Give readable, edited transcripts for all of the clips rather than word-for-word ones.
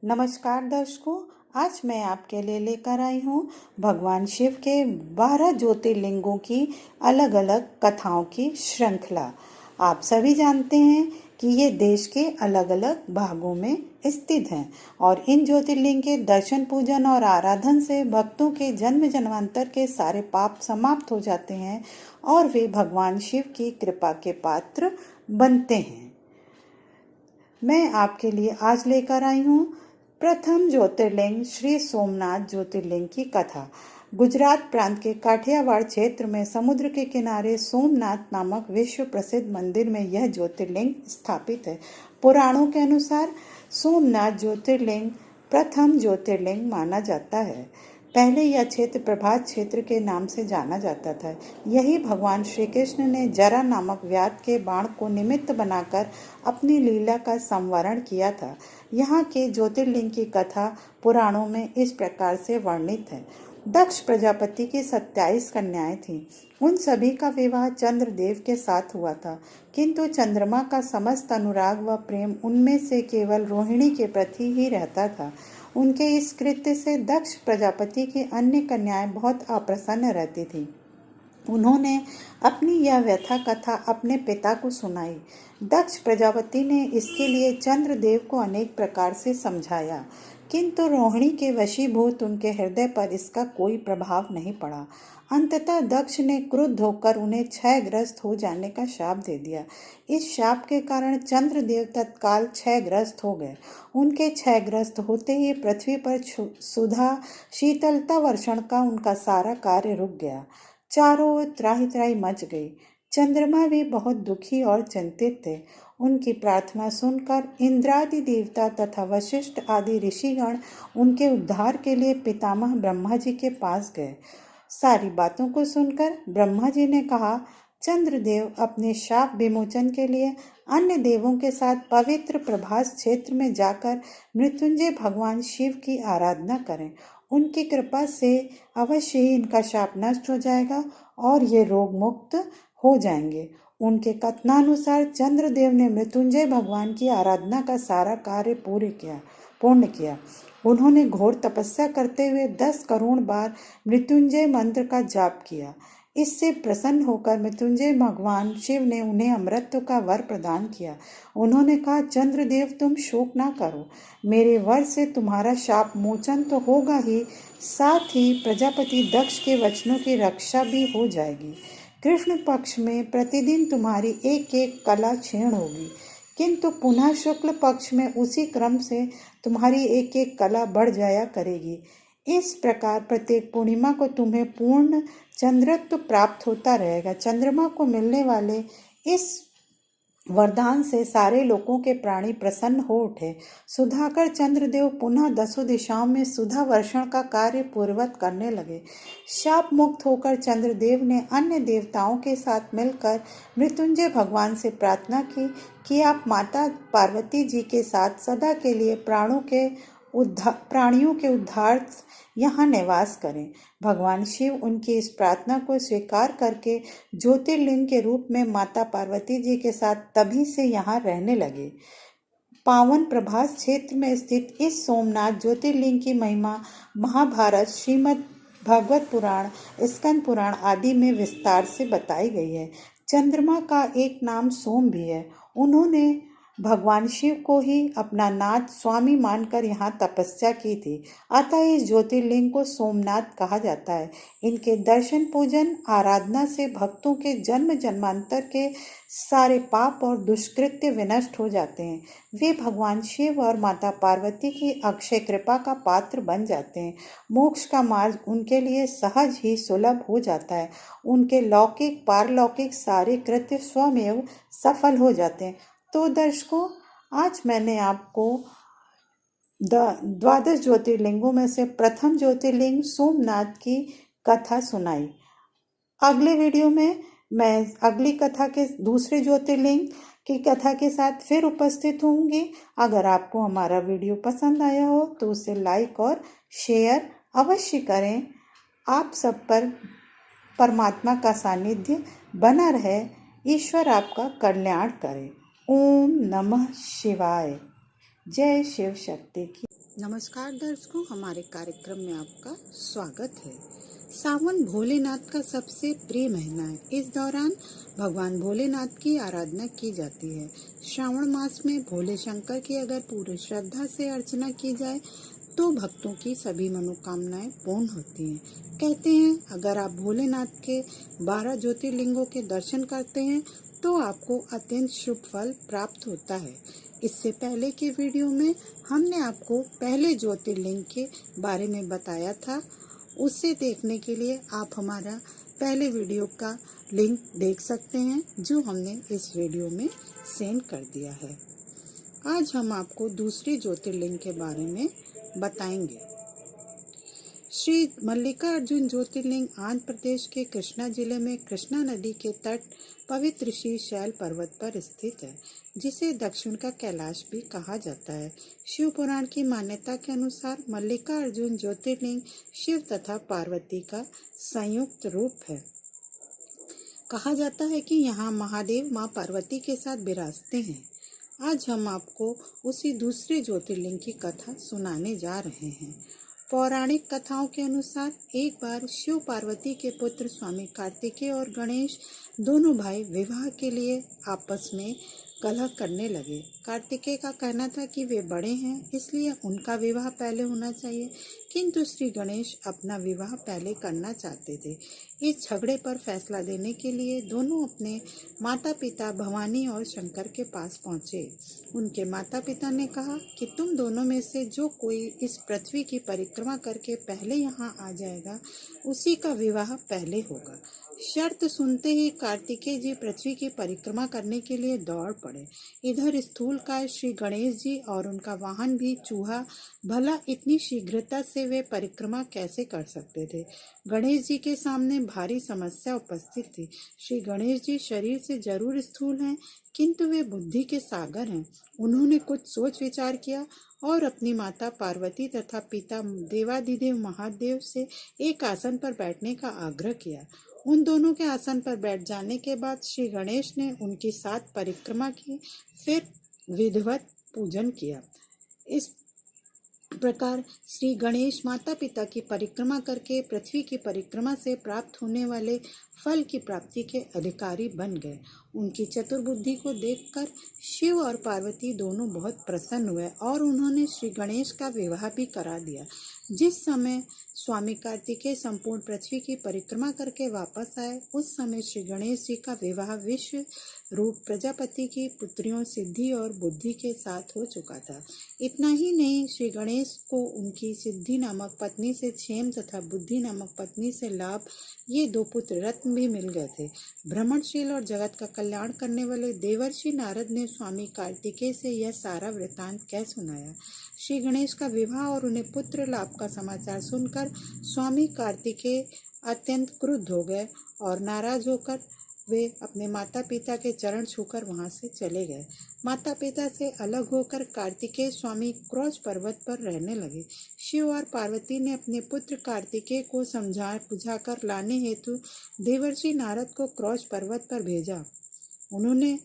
नमस्कार दर्शकों, आज मैं आपके लिए लेकर आई हूँ भगवान शिव के 12 ज्योतिर्लिंगों की अलग अलग कथाओं की श्रृंखला। आप सभी जानते हैं कि ये देश के अलग अलग भागों में स्थित हैं और इन ज्योतिर्लिंग के दर्शन पूजन और आराधन से भक्तों के जन्म जन्मांतर के सारे पाप समाप्त हो जाते हैं और वे भगवान शिव की कृपा के पात्र बनते हैं। मैं आपके लिए आज लेकर आई हूँ प्रथम ज्योतिर्लिंग श्री सोमनाथ ज्योतिर्लिंग की कथा। गुजरात प्रांत के काठियावाड़ क्षेत्र में समुद्र के किनारे सोमनाथ नामक विश्व प्रसिद्ध मंदिर में यह ज्योतिर्लिंग स्थापित है। पुराणों के अनुसार सोमनाथ ज्योतिर्लिंग प्रथम ज्योतिर्लिंग माना जाता है। पहले यह क्षेत्र प्रभात क्षेत्र के नाम से जाना जाता था। यही भगवान श्री कृष्ण ने जरा नामक व्याध के बाण को निमित्त बनाकर अपनी लीला का संवरण किया था। यहाँ के ज्योतिर्लिंग की कथा पुराणों में इस प्रकार से वर्णित है। दक्ष प्रजापति की 27 कन्याएं थीं। उन सभी का विवाह चंद्रदेव के साथ हुआ था, किंतु चंद्रमा का समस्त अनुराग व प्रेम उनमें से केवल रोहिणी के प्रति ही रहता था। उनके इस कृत्य से दक्ष प्रजापति की अन्य कन्याएं बहुत अप्रसन्न रहती थीं। उन्होंने अपनी यह व्यथा कथा अपने पिता को सुनाई। दक्ष प्रजापति ने इसके लिए चंद्रदेव को अनेक प्रकार से समझाया, किंतु रोहिणी के वशीभूत उनके हृदय पर इसका कोई प्रभाव नहीं पड़ा। अंततः दक्ष ने क्रुद्ध होकर उन्हें क्षयग्रस्त हो जाने का शाप दे दिया। इस शाप के कारण चंद्रदेव तत्काल क्षयग्रस्त हो गए। उनके क्षयग्रस्त होते ही पृथ्वी पर सुधा शीतलता वर्षण का उनका सारा कार्य रुक गया। चारों ओर त्राही त्राही मच गई। चंद्रमा भी बहुत दुखी और चिंतित थे। उनकी प्रार्थना सुनकर इंद्रादि देवता तथा वशिष्ठ आदि ऋषिगण उनके उद्धार के लिए पितामह ब्रह्मा जी के पास गए। सारी बातों को सुनकर ब्रह्मा जी ने कहा, चंद्रदेव अपने शाप विमोचन के लिए अन्य देवों के साथ पवित्र प्रभास क्षेत्र में जाकर मृत्युंजय भगवान शिव की आराधना करें। उनकी कृपा से अवश्य ही इनका शाप नष्ट हो जाएगा और ये रोग मुक्त हो जाएंगे। उनके कथनानुसार चंद्रदेव ने मृत्युंजय भगवान की आराधना का सारा कार्य पूर्ण किया। उन्होंने घोर तपस्या करते हुए 10 करोड़ बार मृत्युंजय मंत्र का जाप किया। इससे प्रसन्न होकर मृत्युंजय भगवान शिव ने उन्हें अमृत का वर प्रदान किया। उन्होंने कहा, चंद्रदेव तुम शोक ना करो, मेरे वर से तुम्हारा शाप मोचन तो होगा ही, साथ ही प्रजापति दक्ष के वचनों की रक्षा भी हो जाएगी। कृष्ण पक्ष में प्रतिदिन तुम्हारी एक एक कला क्षीण होगी, किंतु पुनः शुक्ल पक्ष में उसी क्रम से तुम्हारी एक एक कला बढ़ जाया करेगी। इस प्रकार प्रत्येक पूर्णिमा को तुम्हें पूर्ण चंद्रत्व प्राप्त होता रहेगा। चंद्रमा को मिलने वाले इस वरदान से सारे लोगों के प्राणी प्रसन्न हो उठे। सुधाकर चंद्रदेव पुनः 10 दिशाओं में सुधा वर्षण का कार्य पूर्वत करने लगे। शाप मुक्त होकर चंद्रदेव ने अन्य देवताओं के साथ मिलकर मृत्युंजय भगवान से प्रार्थना की कि आप माता पार्वती जी के साथ सदा के लिए प्राणियों के उद्धार यहाँ निवास करें। भगवान शिव उनकी इस प्रार्थना को स्वीकार करके ज्योतिर्लिंग के रूप में माता पार्वती जी के साथ तभी से यहाँ रहने लगे। पावन प्रभास क्षेत्र में स्थित इस सोमनाथ ज्योतिर्लिंग की महिमा महाभारत, श्रीमद् भागवत पुराण, स्कंद पुराण आदि में विस्तार से बताई गई है। चंद्रमा का एक नाम सोम भी है। उन्होंने भगवान शिव को ही अपना नाथ स्वामी मानकर यहाँ तपस्या की थी, अतः इस ज्योतिर्लिंग को सोमनाथ कहा जाता है। इनके दर्शन पूजन आराधना से भक्तों के जन्म जन्मांतर के सारे पाप और दुष्कृत्य विनष्ट हो जाते हैं। वे भगवान शिव और माता पार्वती की अक्षय कृपा का पात्र बन जाते हैं। मोक्ष का मार्ग उनके लिए सहज ही सुलभ हो जाता है। उनके लौकिक पारलौकिक सारे कृत्य स्वमेव सफल हो जाते हैं। तो दर्शकों, आज मैंने आपको द्वादश ज्योतिर्लिंगों में से प्रथम ज्योतिर्लिंग सोमनाथ की कथा सुनाई। अगले वीडियो में मैं अगली कथा के दूसरे ज्योतिर्लिंग की कथा के साथ फिर उपस्थित होंगी। अगर आपको हमारा वीडियो पसंद आया हो तो उसे लाइक और शेयर अवश्य करें। आप सब पर परमात्मा का सानिध्य बना रहे। ईश्वर आपका कल्याण करे। ओम नमः शिवाय। जय शिव शक्ति की। नमस्कार दर्शकों, हमारे कार्यक्रम में आपका स्वागत है। सावन भोलेनाथ का सबसे प्रिय महीना है। इस दौरान भगवान भोलेनाथ की आराधना की जाती है। श्रावण मास में भोले शंकर की अगर पूरी श्रद्धा से अर्चना की जाए तो भक्तों की सभी मनोकामनाएं पूर्ण होती हैं। कहते हैं अगर आप भोलेनाथ के 12 ज्योतिर्लिंगों के दर्शन करते हैं तो आपको अत्यंत शुभ फल प्राप्त होता है। इससे पहले के वीडियो में हमने आपको पहले ज्योतिर्लिंग के बारे में बताया था। उसे देखने के लिए आप हमारा पहले वीडियो का लिंक देख सकते हैं जो हमने इस वीडियो में सेंड कर दिया है। आज हम आपको दूसरे ज्योतिर्लिंग के बारे में बताएंगे। श्री मल्लिकार्जुन ज्योतिर्लिंग आंध्र प्रदेश के कृष्णा जिले में कृष्णा नदी के तट पवित्र श्री शैल पर्वत पर स्थित है, जिसे दक्षिण का कैलाश भी कहा जाता है। शिव पुराण की मान्यता के अनुसार मल्लिकार्जुन ज्योतिर्लिंग शिव तथा पार्वती का संयुक्त रूप है। कहा जाता है कि यहाँ महादेव माँ पार्वती के साथ विराजते हैं। आज हम आपको उसी दूसरे ज्योतिर्लिंग की कथा सुनाने जा रहे हैं। पौराणिक कथाओं के अनुसार एक बार शिव पार्वती के पुत्र स्वामी कार्तिकेय और गणेश दोनों भाई विवाह के लिए आपस में कलह करने लगे। कार्तिकेय का कहना था कि वे बड़े हैं इसलिए उनका विवाह पहले होना चाहिए, किंतु श्री गणेश अपना विवाह पहले करना चाहते थे। इस झगड़े पर फैसला देने के लिए दोनों अपने माता पिता भवानी और शंकर के पास पहुंचे। उनके माता पिता ने कहा कि तुम दोनों में से जो कोई इस पृथ्वी की परिक्रमा करके पहले यहाँ आ जाएगा उसी का विवाह पहले होगा। शर्त सुनते ही कार्तिकेय जी पृथ्वी की परिक्रमा करने के लिए दौड़ पड़े। इधर स्थूलकाय श्री गणेश जी और उनका वाहन भी चूहा, भला इतनी शीघ्रता से वे परिक्रमा कैसे कर सकते थे। गणेश जी के सामने भारी समस्या उपस्थित थी। श्री गणेश जी शरीर से जरूर स्थूल हैं, किंतु वे बुद्धि के सागर हैं। उन्होंने कुछ सोच विचार किया और अपनी माता पार्वती तथा पिता देवाधिदेव महादेव से एक आसन पर बैठने का आग्रह किया। उन दोनों के आसन पर बैठ जाने के बाद श्री गणेश ने उनकी 7 परिक्रमा की, फिर विधिवत पूजन किया। इस प्रकार श्री गणेश माता पिता की परिक्रमा करके पृथ्वी की परिक्रमा से प्राप्त होने वाले फल की प्राप्ति के अधिकारी बन गए। उनकी चतुर्बुद्धि को देखकर शिव और पार्वती दोनों बहुत प्रसन्न हुए और उन्होंने श्री गणेश का विवाह भी करा दिया। जिस समय स्वामी कार्तिकेय संपूर्ण पृथ्वी की परिक्रमा करके वापस आए, उस समय श्री गणेश जी का विवाह विश्व रूप प्रजापति की पुत्रियों सिद्धि और बुद्धि के साथ हो चुका था। इतना ही नहीं, श्री गणेश को उनकी सिद्धि नामक पत्नी से क्षेम तथा बुद्धि नामक पत्नी से लाभ, ये 2 पुत्र रत्न भी मिल गए थे। भ्रमणशील और जगत का कल्याण करने वाले देवर्षि नारद ने स्वामी कार्तिकेय से यह सारा वृतांत कह सुनाया। श्री गणेश का विवाह और उन्हें पुत्र लाभ का समाचार सुनकर स्वामी कार्तिकेय अत्यंत क्रुद्ध हो गए और नाराज होकर वे अपने माता पिता के चरण छूकर वहां से चले गए। माता पिता से अलग होकर कार्तिकेय स्वामी क्रौच पर्वत पर रहने लगे। शिव और पार्वती ने अपने पुत्र कार्तिकेय को समझा बुझाकर लाने हेतु देवर्षि नारद को क्रौच पर्वत पर भेजा। उन्होंने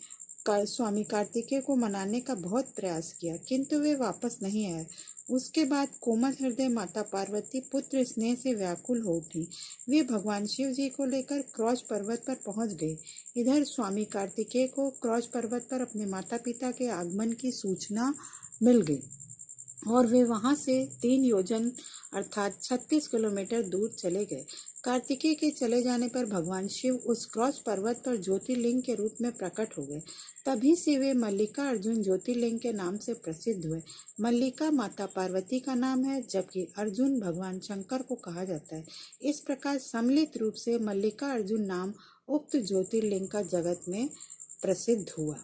स्वामी कार्तिकेय को मनाने का बहुत प्रयास किया, किंतु वे वापस नहीं आए। उसके बाद कोमल हृदय माता पार्वती पुत्र स्नेह से व्याकुल हो उठी। वे भगवान शिव जी को लेकर क्रौच पर्वत पर पहुंच गए। इधर स्वामी कार्तिकेय को क्रौच पर्वत पर अपने माता पिता के आगमन की सूचना मिल गई और वे वहां से 3 योजन अर्थात 36 किलोमीटर दूर चले गए। कार्तिकेय के चले जाने पर भगवान शिव उस क्रौच पर्वत पर ज्योतिर्लिंग के रूप में प्रकट हो गए। तभी से वे मल्लिका अर्जुन ज्योतिर्लिंग के नाम से प्रसिद्ध हुए। मल्लिका माता पार्वती का नाम है, जबकि अर्जुन भगवान शंकर को कहा जाता है। इस प्रकार सम्मिलित रूप से मल्लिका अर्जुन नाम उक्त ज्योतिर्लिंग का जगत में प्रसिद्ध हुआ।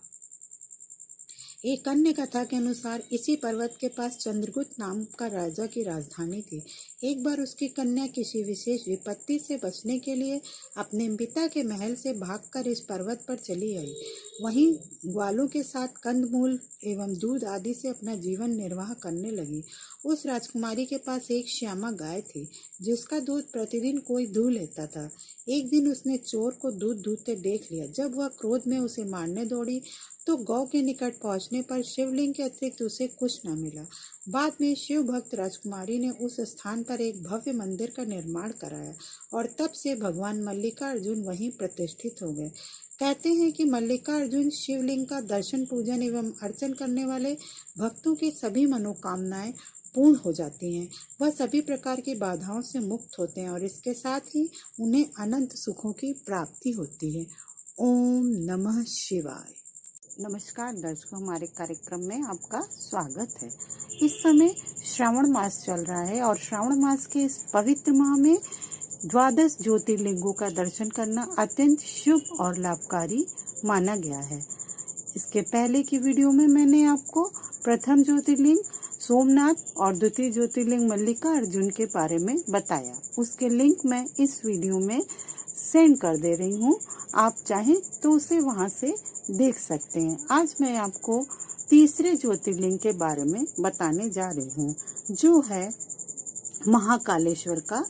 एक अन्य कथा के अनुसार इसी पर्वत के पास चंद्रगुप्त नाम का राजा की राजधानी थी। एक बार उसकी कन्या किसी विशेष विपत्ति से बचने के लिए अपने पिता के महल से भागकर इस पर्वत पर चली आई। वहीं ग्वालों के साथ कंदमूल एवं दूध आदि से अपना जीवन निर्वाह करने लगी। उस राजकुमारी के पास एक श्यामा गाय थी, जिसका दूध प्रतिदिन कोई दूह लेता था। एक दिन उसने चोर को दूध दूहते देख लिया। जब वह क्रोध में उसे मारने दौड़ी तो गौ के निकट पहुंचने पर शिवलिंग के अतिरिक्त उसे कुछ न मिला। बाद में शिव भक्त राजकुमारी ने उस स्थान पर एक भव्य मंदिर का निर्माण कराया और तब से भगवान मल्लिकार्जुन वहीं प्रतिष्ठित हो गए। कहते हैं कि मल्लिकार्जुन शिवलिंग का दर्शन पूजन एवं अर्चन करने वाले भक्तों की सभी मनोकामनाएं पूर्ण हो जाती हैं। वह सभी प्रकार की बाधाओं से मुक्त होते हैं और इसके साथ ही उन्हें अनंत सुखों की प्राप्ति होती है। ओम नमः शिवाय। नमस्कार दर्शकों, हमारे कार्यक्रम में आपका स्वागत है। इस समय श्रावण मास चल रहा है और श्रावण मास के इस पवित्र माह में 12 ज्योतिर्लिंगों का दर्शन करना अत्यंत शुभ और लाभकारी माना गया है। इसके पहले की वीडियो में मैंने आपको प्रथम ज्योतिर्लिंग सोमनाथ और द्वितीय ज्योतिर्लिंग मल्लिकार्जुन के बारे में बताया। उसके लिंक मैं इस वीडियो में सेंड कर दे रही हूँ, आप चाहें तो उसे वहां से देख सकते हैं। आज मैं आपको तीसरे ज्योतिर्लिंग के बारे में बताने जा रही हूँ, जो है महाकालेश्वर का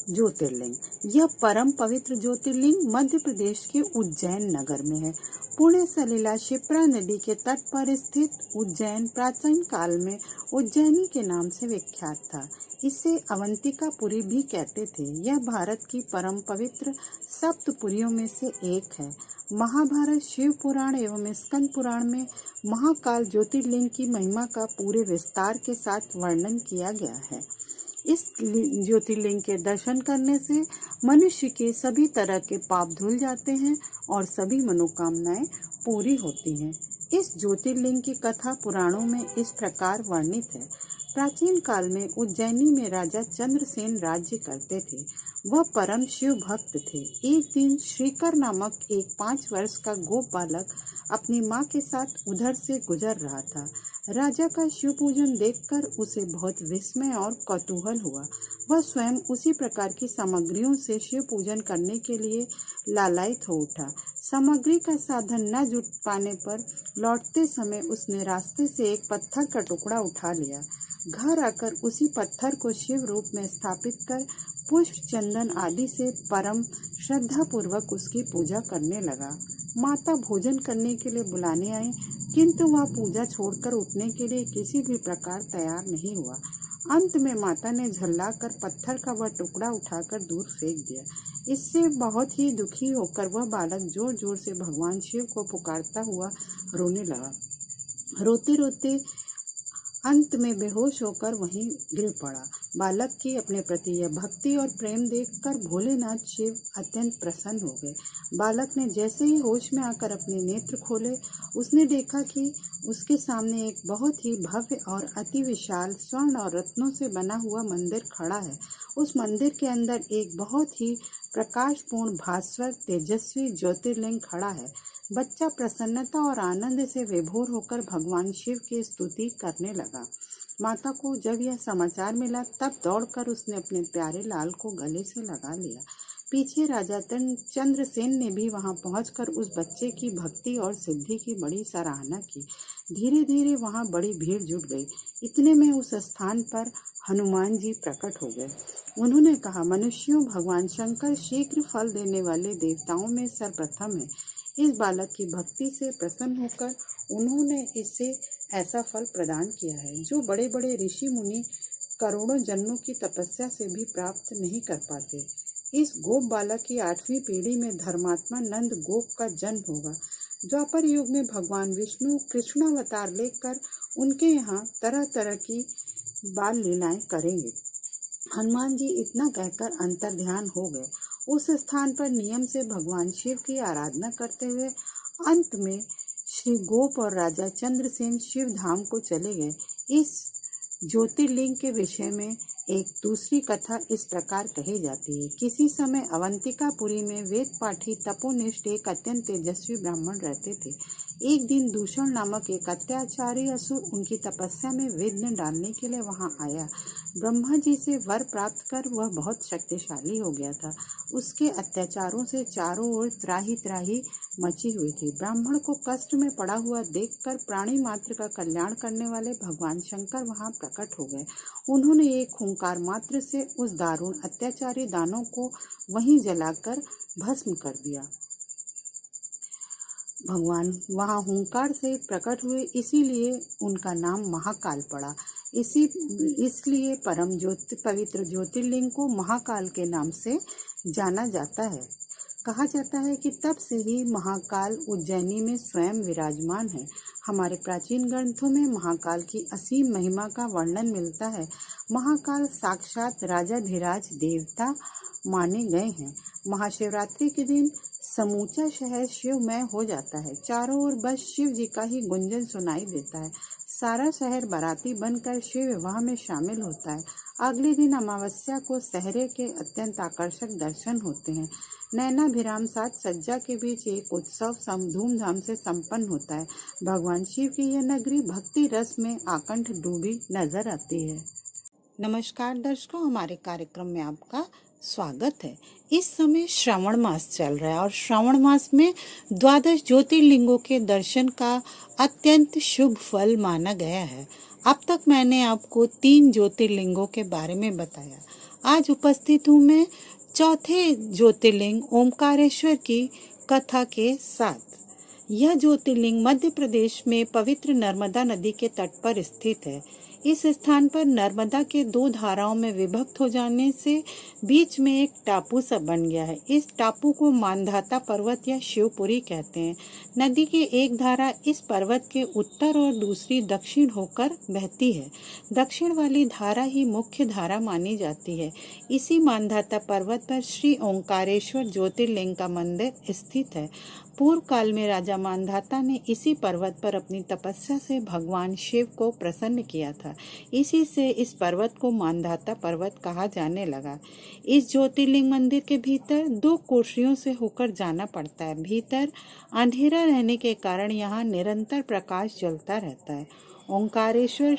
ज्योतिर्लिंग। यह परम पवित्र ज्योतिर्लिंग मध्य प्रदेश के उज्जैन नगर में है। पुण्य सलिला शिप्रा नदी के तट पर स्थित उज्जैन प्राचीन काल में उज्जैनी के नाम से विख्यात था। इसे अवंतिकापुरी भी कहते थे। यह भारत की परम पवित्र सप्तपुरियों में से एक है। महाभारत, शिव पुराण एवं स्कंद पुराण में महाकाल ज्योतिर्लिंग की महिमा का पूरे विस्तार के साथ वर्णन किया गया है। इस ज्योतिर्लिंग के दर्शन करने से मनुष्य के सभी तरह के पाप धुल जाते हैं और सभी मनोकामनाएं पूरी होती हैं। इस ज्योतिर्लिंग की कथा पुराणों में इस प्रकार वर्णित है। प्राचीन काल में उज्जैनी में राजा चंद्रसेन राज्य करते थे। वह परम शिव भक्त थे। एक दिन श्रीकर नामक एक 5 वर्ष का गोप बालक अपनी माँ के साथ उधर से गुजर रहा था। राजा का शिव पूजन देखकर उसे बहुत विस्मय और कौतूहल हुआ। वह स्वयं उसी प्रकार की सामग्रियों से शिव पूजन करने के लिए लालायित हो उठा। सामग्री का साधन न जुट पाने पर लौटते समय उसने रास्ते से एक पत्थर का टुकड़ा उठा लिया। घर आकर उसी पत्थर को शिव रूप में स्थापित कर पुष्प, चंदन आदि से परम श्रद्धा पूर्वक उसकी पूजा करने लगा। माता भोजन करने के लिए बुलाने आई, किंतु वह पूजा छोड़कर उठने के लिए किसी भी प्रकार तैयार नहीं हुआ। अंत में माता ने झल्लाकर पत्थर का वह टुकड़ा उठाकर दूर फेंक दिया। इससे बहुत ही दुखी होकर वह बालक जोर जोर से भगवान शिव को पुकारता हुआ रोने लगा। रोते रोते अंत में बेहोश होकर वहीं गिर पड़ा। बालक की अपने प्रति यह भक्ति और प्रेम देखकर भोलेनाथ शिव अत्यंत प्रसन्न हो गए। बालक ने जैसे ही होश में आकर अपने नेत्र खोले, उसने देखा कि उसके सामने एक बहुत ही भव्य और अति विशाल स्वर्ण और रत्नों से बना हुआ मंदिर खड़ा है। उस मंदिर के अंदर एक बहुत ही प्रकाशपूर्ण भास्वर तेजस्वी ज्योतिर्लिंग खड़ा है। बच्चा प्रसन्नता और आनंद से विभोर होकर भगवान शिव की स्तुति करने लगा। माता को जब यह समाचार मिला, तब दौड़कर उसने अपने प्यारे लाल को गले से लगा लिया। पीछे राजा चंद्रसेन ने भी वहां पहुंचकर उस बच्चे की भक्ति और सिद्धि की बड़ी सराहना की। धीरे धीरे वहां बड़ी भीड़ जुट गई। इतने में उस स्थान पर हनुमान जी प्रकट हो गए। उन्होंने कहा, मनुष्यों, भगवान शंकर शीघ्र फल देने वाले देवताओं में सर्वप्रथम है। इस बालक की भक्ति से प्रसन्न होकर उन्होंने इसे ऐसा फल प्रदान किया है जो बड़े बड़े ऋषि मुनि करोड़ों जन्मों की तपस्या से भी प्राप्त नहीं कर पाते। इस गोप बालक की 8वीं पीढ़ी में धर्मात्मा नंद गोप का जन्म होगा। द्वापर युग में भगवान विष्णु कृष्णावतार लेकर उनके यहाँ तरह तरह की बाल लीलाएं करेंगे। हनुमान जी इतना कहकर अंतर्ध्यान हो गए। उस स्थान पर नियम से भगवान शिव की आराधना करते हुए अंत में श्री गोप और राजा चंद्रसेन शिव धाम को चले गए। इस ज्योतिर्लिंग के विषय में एक दूसरी कथा इस प्रकार कही जाती है। किसी समय अवंतिकापुरी में वेद पाठी तपोनिष्ठ एक अत्यंत तेजस्वी ब्राह्मण रहते थे। एक दिन दूषण नामक एक अत्याचारी असुर उनकी तपस्या में विघ्न डालने के लिए वहां आया। ब्रह्मा जी से वर प्राप्त कर वह बहुत शक्तिशाली हो गया था। उसके अत्याचारों से चारों ओर त्राही त्राही मची हुई थी। ब्राह्मण को कष्ट में पड़ा हुआ देखकर प्राणी मात्र का कल्याण करने वाले भगवान शंकर वहां प्रकट हो गए। उन्होंने एक हुंकार मात्र से उस दारुण अत्याचारी दानव को वहीं जलाकर भस्म कर दिया। भगवान वहाँ हुंकार से प्रकट हुए, इसीलिए उनका नाम महाकाल पड़ा। इसलिए पवित्र ज्योतिर्लिंग को महाकाल के नाम से जाना जाता है। कहा जाता है कि तब से ही महाकाल उज्जैनी में स्वयं विराजमान है। हमारे प्राचीन ग्रंथों में महाकाल की असीम महिमा का वर्णन मिलता है। महाकाल साक्षात राजाधिराज देवता माने गए हैं। महाशिवरात्रि के दिन समूचा शहर शिवमय हो जाता है। चारों ओर बस शिव जी का ही गुंजन सुनाई देता है। सारा शहर बाराती बनकर शिव विवाह में शामिल होता है। अगले दिन अमावस्या को सहरे के अत्यंत आकर्षक दर्शन होते हैं। नैनाभिराम साज सज्जा के बीच एक उत्सव धूमधाम से संपन्न होता है। भगवान शिव की यह नगरी भक्ति रस में आकंठ डूबी नजर आती है। नमस्कार दर्शकों, हमारे कार्यक्रम में आपका स्वागत है। इस समय श्रावण मास चल रहा है और श्रावण मास में 12 ज्योतिर्लिंगों के दर्शन का अत्यंत शुभ फल माना गया है। अब तक मैंने आपको 3 ज्योतिर्लिंगों के बारे में बताया। आज उपस्थित हूँ मैं चौथे ज्योतिर्लिंग ओमकारेश्वर की कथा के साथ। यह ज्योतिर्लिंग मध्य प्रदेश में पवित्र नर्मदा नदी के तट पर स्थित है। इस स्थान पर नर्मदा के 2 धाराओं में विभक्त हो जाने से बीच में एक टापू सा बन गया है। इस टापू को मानधाता पर्वत या शिवपुरी कहते हैं। नदी की एक धारा इस पर्वत के उत्तर और दूसरी दक्षिण होकर बहती है। दक्षिण वाली धारा ही मुख्य धारा मानी जाती है। इसी मानधाता पर्वत पर श्री ओंकारेश्वर ज्योतिर्लिंग का मंदिर स्थित है। पूर्व काल में राजा मानधाता ने इसी पर्वत पर अपनी तपस्या से भगवान शिव को प्रसन्न किया था। इसी से इस पर्वत को मानधाता पर्वत कहा जाने लगा। इस ज्योतिर्लिंग मंदिर के भीतर 2 कोठरियों से होकर जाना पड़ता है। भीतर अंधेरा रहने के कारण यहाँ निरंतर प्रकाश जलता रहता है। ओंकारेश्वर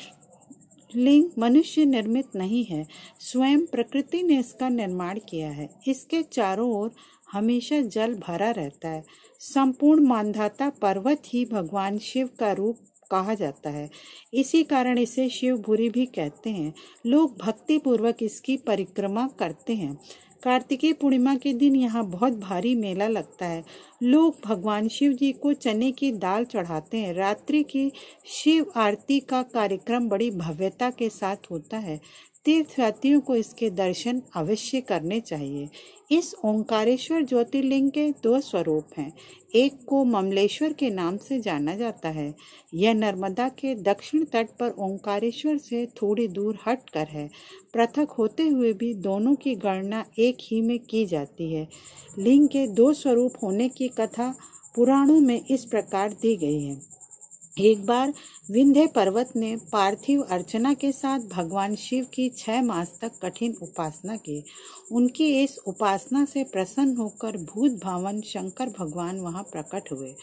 लिंग मनुष्य निर्मित नहीं है, स्वयं प्रकृति ने इसका निर्माण किया है। इसके चारों ओर हमेशा जल भरा रहता है। संपूर्ण मानधाता पर्वत ही भगवान शिव का रूप कहा जाता है। इसी कारण इसे शिवपुरी भी कहते हैं। लोग भक्ति पूर्वक इसकी परिक्रमा करते हैं। कार्तिकीय पूर्णिमा के दिन यहाँ बहुत भारी मेला लगता है। लोग भगवान शिव जी को चने की दाल चढ़ाते हैं। रात्रि की शिव आरती का कार्यक्रम बड़ी भव्यता के साथ होता है। तीर्थयात्रियों को इसके दर्शन अवश्य करने चाहिए। इस ओंकारेश्वर ज्योतिर्लिंग के 2 स्वरूप हैं। एक को ममलेश्वर के नाम से जाना जाता है। यह नर्मदा के दक्षिण तट पर ओंकारेश्वर से थोड़ी दूर हटकर है। पृथक होते हुए भी दोनों की गणना एक ही में की जाती है। लिंग के 2 स्वरूप होने की कथा पुराणों में इस प्रकार दी गई है। एक बार विंध्य पर्वत ने पार्थिव अर्चना के साथ भगवान शिव की 6 मास तक कठिन उपासना की। उनकी इस उपासना से प्रसन्न होकर भूत भावन शंकर भगवान वहां प्रकट हुए।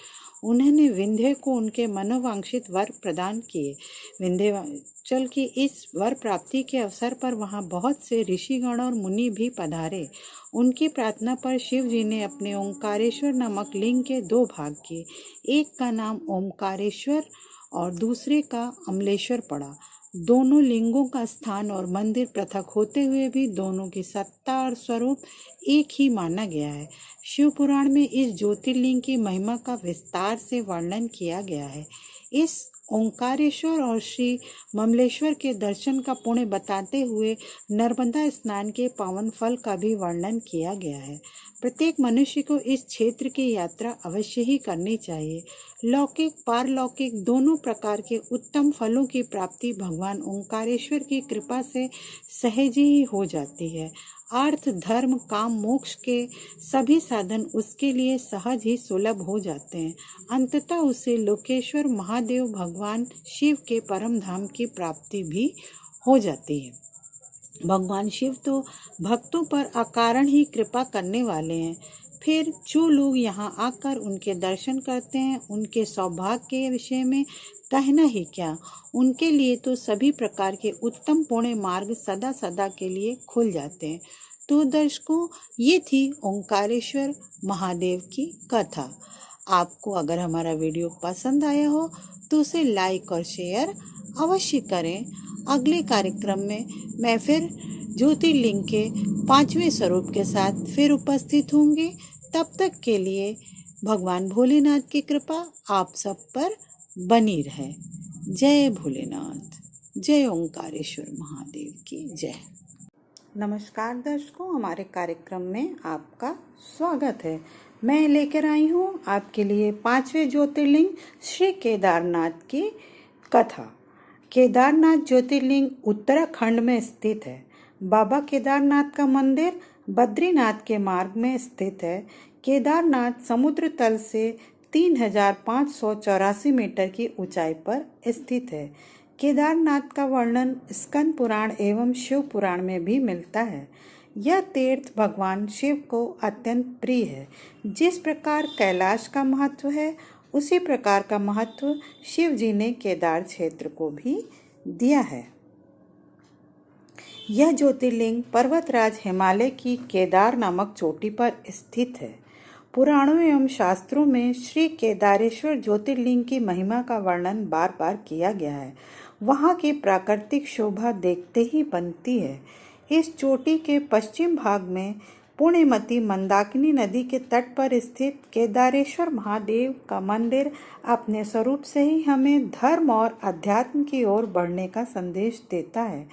उन्होंने विंध्य को उनके मनोवांछित वर प्रदान किए। विंध्याचल की इस वर प्राप्ति के अवसर पर वहां बहुत से ऋषिगण और मुनि भी पधारे। उनकी प्रार्थना पर शिव जी ने अपने ओंकारेश्वर नामक लिंग के 2 भाग किए। एक का नाम ओंकारेश्वर और दूसरे का अमलेश्वर पड़ा। दोनों लिंगों का स्थान और मंदिर पृथक होते हुए भी दोनों की सत्ता और स्वरूप एक ही माना गया है। शिव पुराण में इस ज्योतिर्लिंग की महिमा का विस्तार से वर्णन किया गया है। इस ओंकारेश्वर और श्री ममलेश्वर के दर्शन का पुण्य बताते हुए नर्मदा स्नान के पावन फल का भी वर्णन किया गया है। प्रत्येक मनुष्य को इस क्षेत्र की यात्रा अवश्य ही करनी चाहिए। लौकिक पारलौकिक दोनों प्रकार के उत्तम फलों की प्राप्ति भगवान ओंकारेश्वर की कृपा से सहज ही हो जाती है। अर्थ धर्म काम मोक्ष के सभी साधन उसके लिए सहज ही सुलभ हो जाते हैं। अंततः उसे लोकेश्वर महादेव भगवान शिव के परम धाम की प्राप्ति भी हो जाती है। भगवान शिव तो भक्तों पर अकारण ही कृपा करने वाले हैं। फिर जो लोग यहाँ आकर उनके दर्शन करते हैं, उनके सौभाग्य के विषय में कहना ही क्या। उनके लिए तो सभी प्रकार के उत्तम पुण्य मार्ग सदा सदा के लिए खुल जाते हैं। तो दर्शकों, ये थी ओंकारेश्वर महादेव की कथा। आपको अगर हमारा वीडियो पसंद आया हो तो उसे लाइक और शेयर अवश्य करें। अगले कार्यक्रम में मैं फिर ज्योतिर्लिंग के 5वें स्वरूप के साथ फिर उपस्थित होंगी। तब तक के लिए भगवान भोलेनाथ की कृपा आप सब पर बनी रहे। जय भोलेनाथ, जय ओंकारेश्वर महादेव की जय। नमस्कार दर्शकों, हमारे कार्यक्रम में आपका स्वागत है। मैं लेकर आई हूँ आपके लिए 5वें ज्योतिर्लिंग श्री केदारनाथ की कथा। केदारनाथ ज्योतिर्लिंग उत्तराखंड में स्थित है। बाबा केदारनाथ का मंदिर बद्रीनाथ के मार्ग में स्थित है। केदारनाथ समुद्र तल से 3584 मीटर की ऊंचाई पर स्थित है। केदारनाथ का वर्णन स्कंद पुराण एवं शिव पुराण में भी मिलता है। यह तीर्थ भगवान शिव को अत्यंत प्रिय है। जिस प्रकार कैलाश का महत्व है, उसी प्रकार का महत्व शिव जी ने केदार क्षेत्र को भी दिया है। यह ज्योतिर्लिंग पर्वतराज हिमालय की केदार नामक चोटी पर स्थित है। पुराणों एवं शास्त्रों में श्री केदारेश्वर ज्योतिर्लिंग की महिमा का वर्णन बार बार किया गया है। वहाँ की प्राकृतिक शोभा देखते ही बनती है। इस चोटी के पश्चिम भाग में पुण्यमती मंदाकिनी नदी के तट पर स्थित केदारेश्वर महादेव का मंदिर अपने स्वरूप से ही हमें धर्म और अध्यात्म की ओर बढ़ने का संदेश देता है।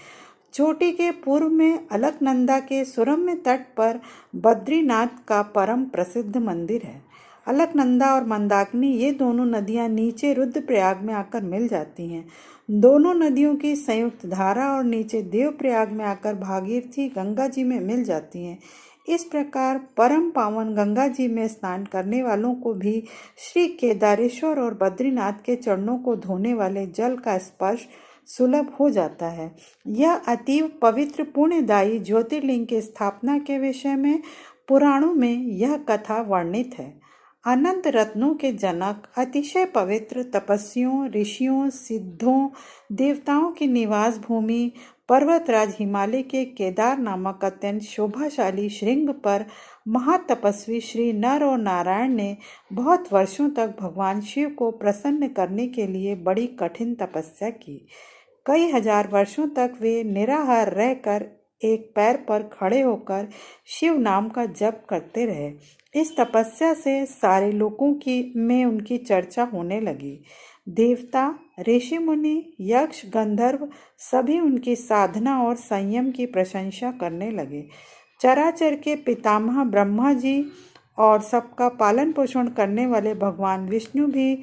चोटी के पूर्व में अलकनंदा के सुरम्य तट पर बद्रीनाथ का परम प्रसिद्ध मंदिर है। अलकनंदा और मंदाकिनी ये दोनों नदियां नीचे रुद्रप्रयाग में आकर मिल जाती हैं। दोनों नदियों की संयुक्त धारा और नीचे देवप्रयाग में आकर भागीरथी गंगा जी में मिल जाती हैं। इस प्रकार परम पावन गंगा जी में स्नान करने वालों को भी श्री केदारेश्वर और बद्रीनाथ के चरणों को धोने वाले जल का स्पर्श सुलभ हो जाता है। यह अतीव पवित्र पुण्यदायी ज्योतिर्लिंग की स्थापना के विषय में पुराणों में यह कथा वर्णित है। अनंत रत्नों के जनक, अतिशय पवित्र तपस्वियों, ऋषियों, सिद्धों, देवताओं की निवास भूमि पर्वतराज हिमालय के केदार नामक अत्यंत शोभाशाली श्रृंग पर महातपस्वी श्री नर और नारायण ने बहुत वर्षों तक भगवान शिव को प्रसन्न करने के लिए बड़ी कठिन तपस्या की। कई हजार वर्षों तक वे निराहार रहकर एक पैर पर खड़े होकर शिव नाम का जप करते रहे। इस तपस्या से सारे लोगों में उनकी चर्चा होने लगी। देवता, ऋषि मुनि, यक्ष, गंधर्व सभी उनकी साधना और संयम की प्रशंसा करने लगे। चराचर के पितामह ब्रह्मा जी और सबका पालन पोषण करने वाले भगवान विष्णु भी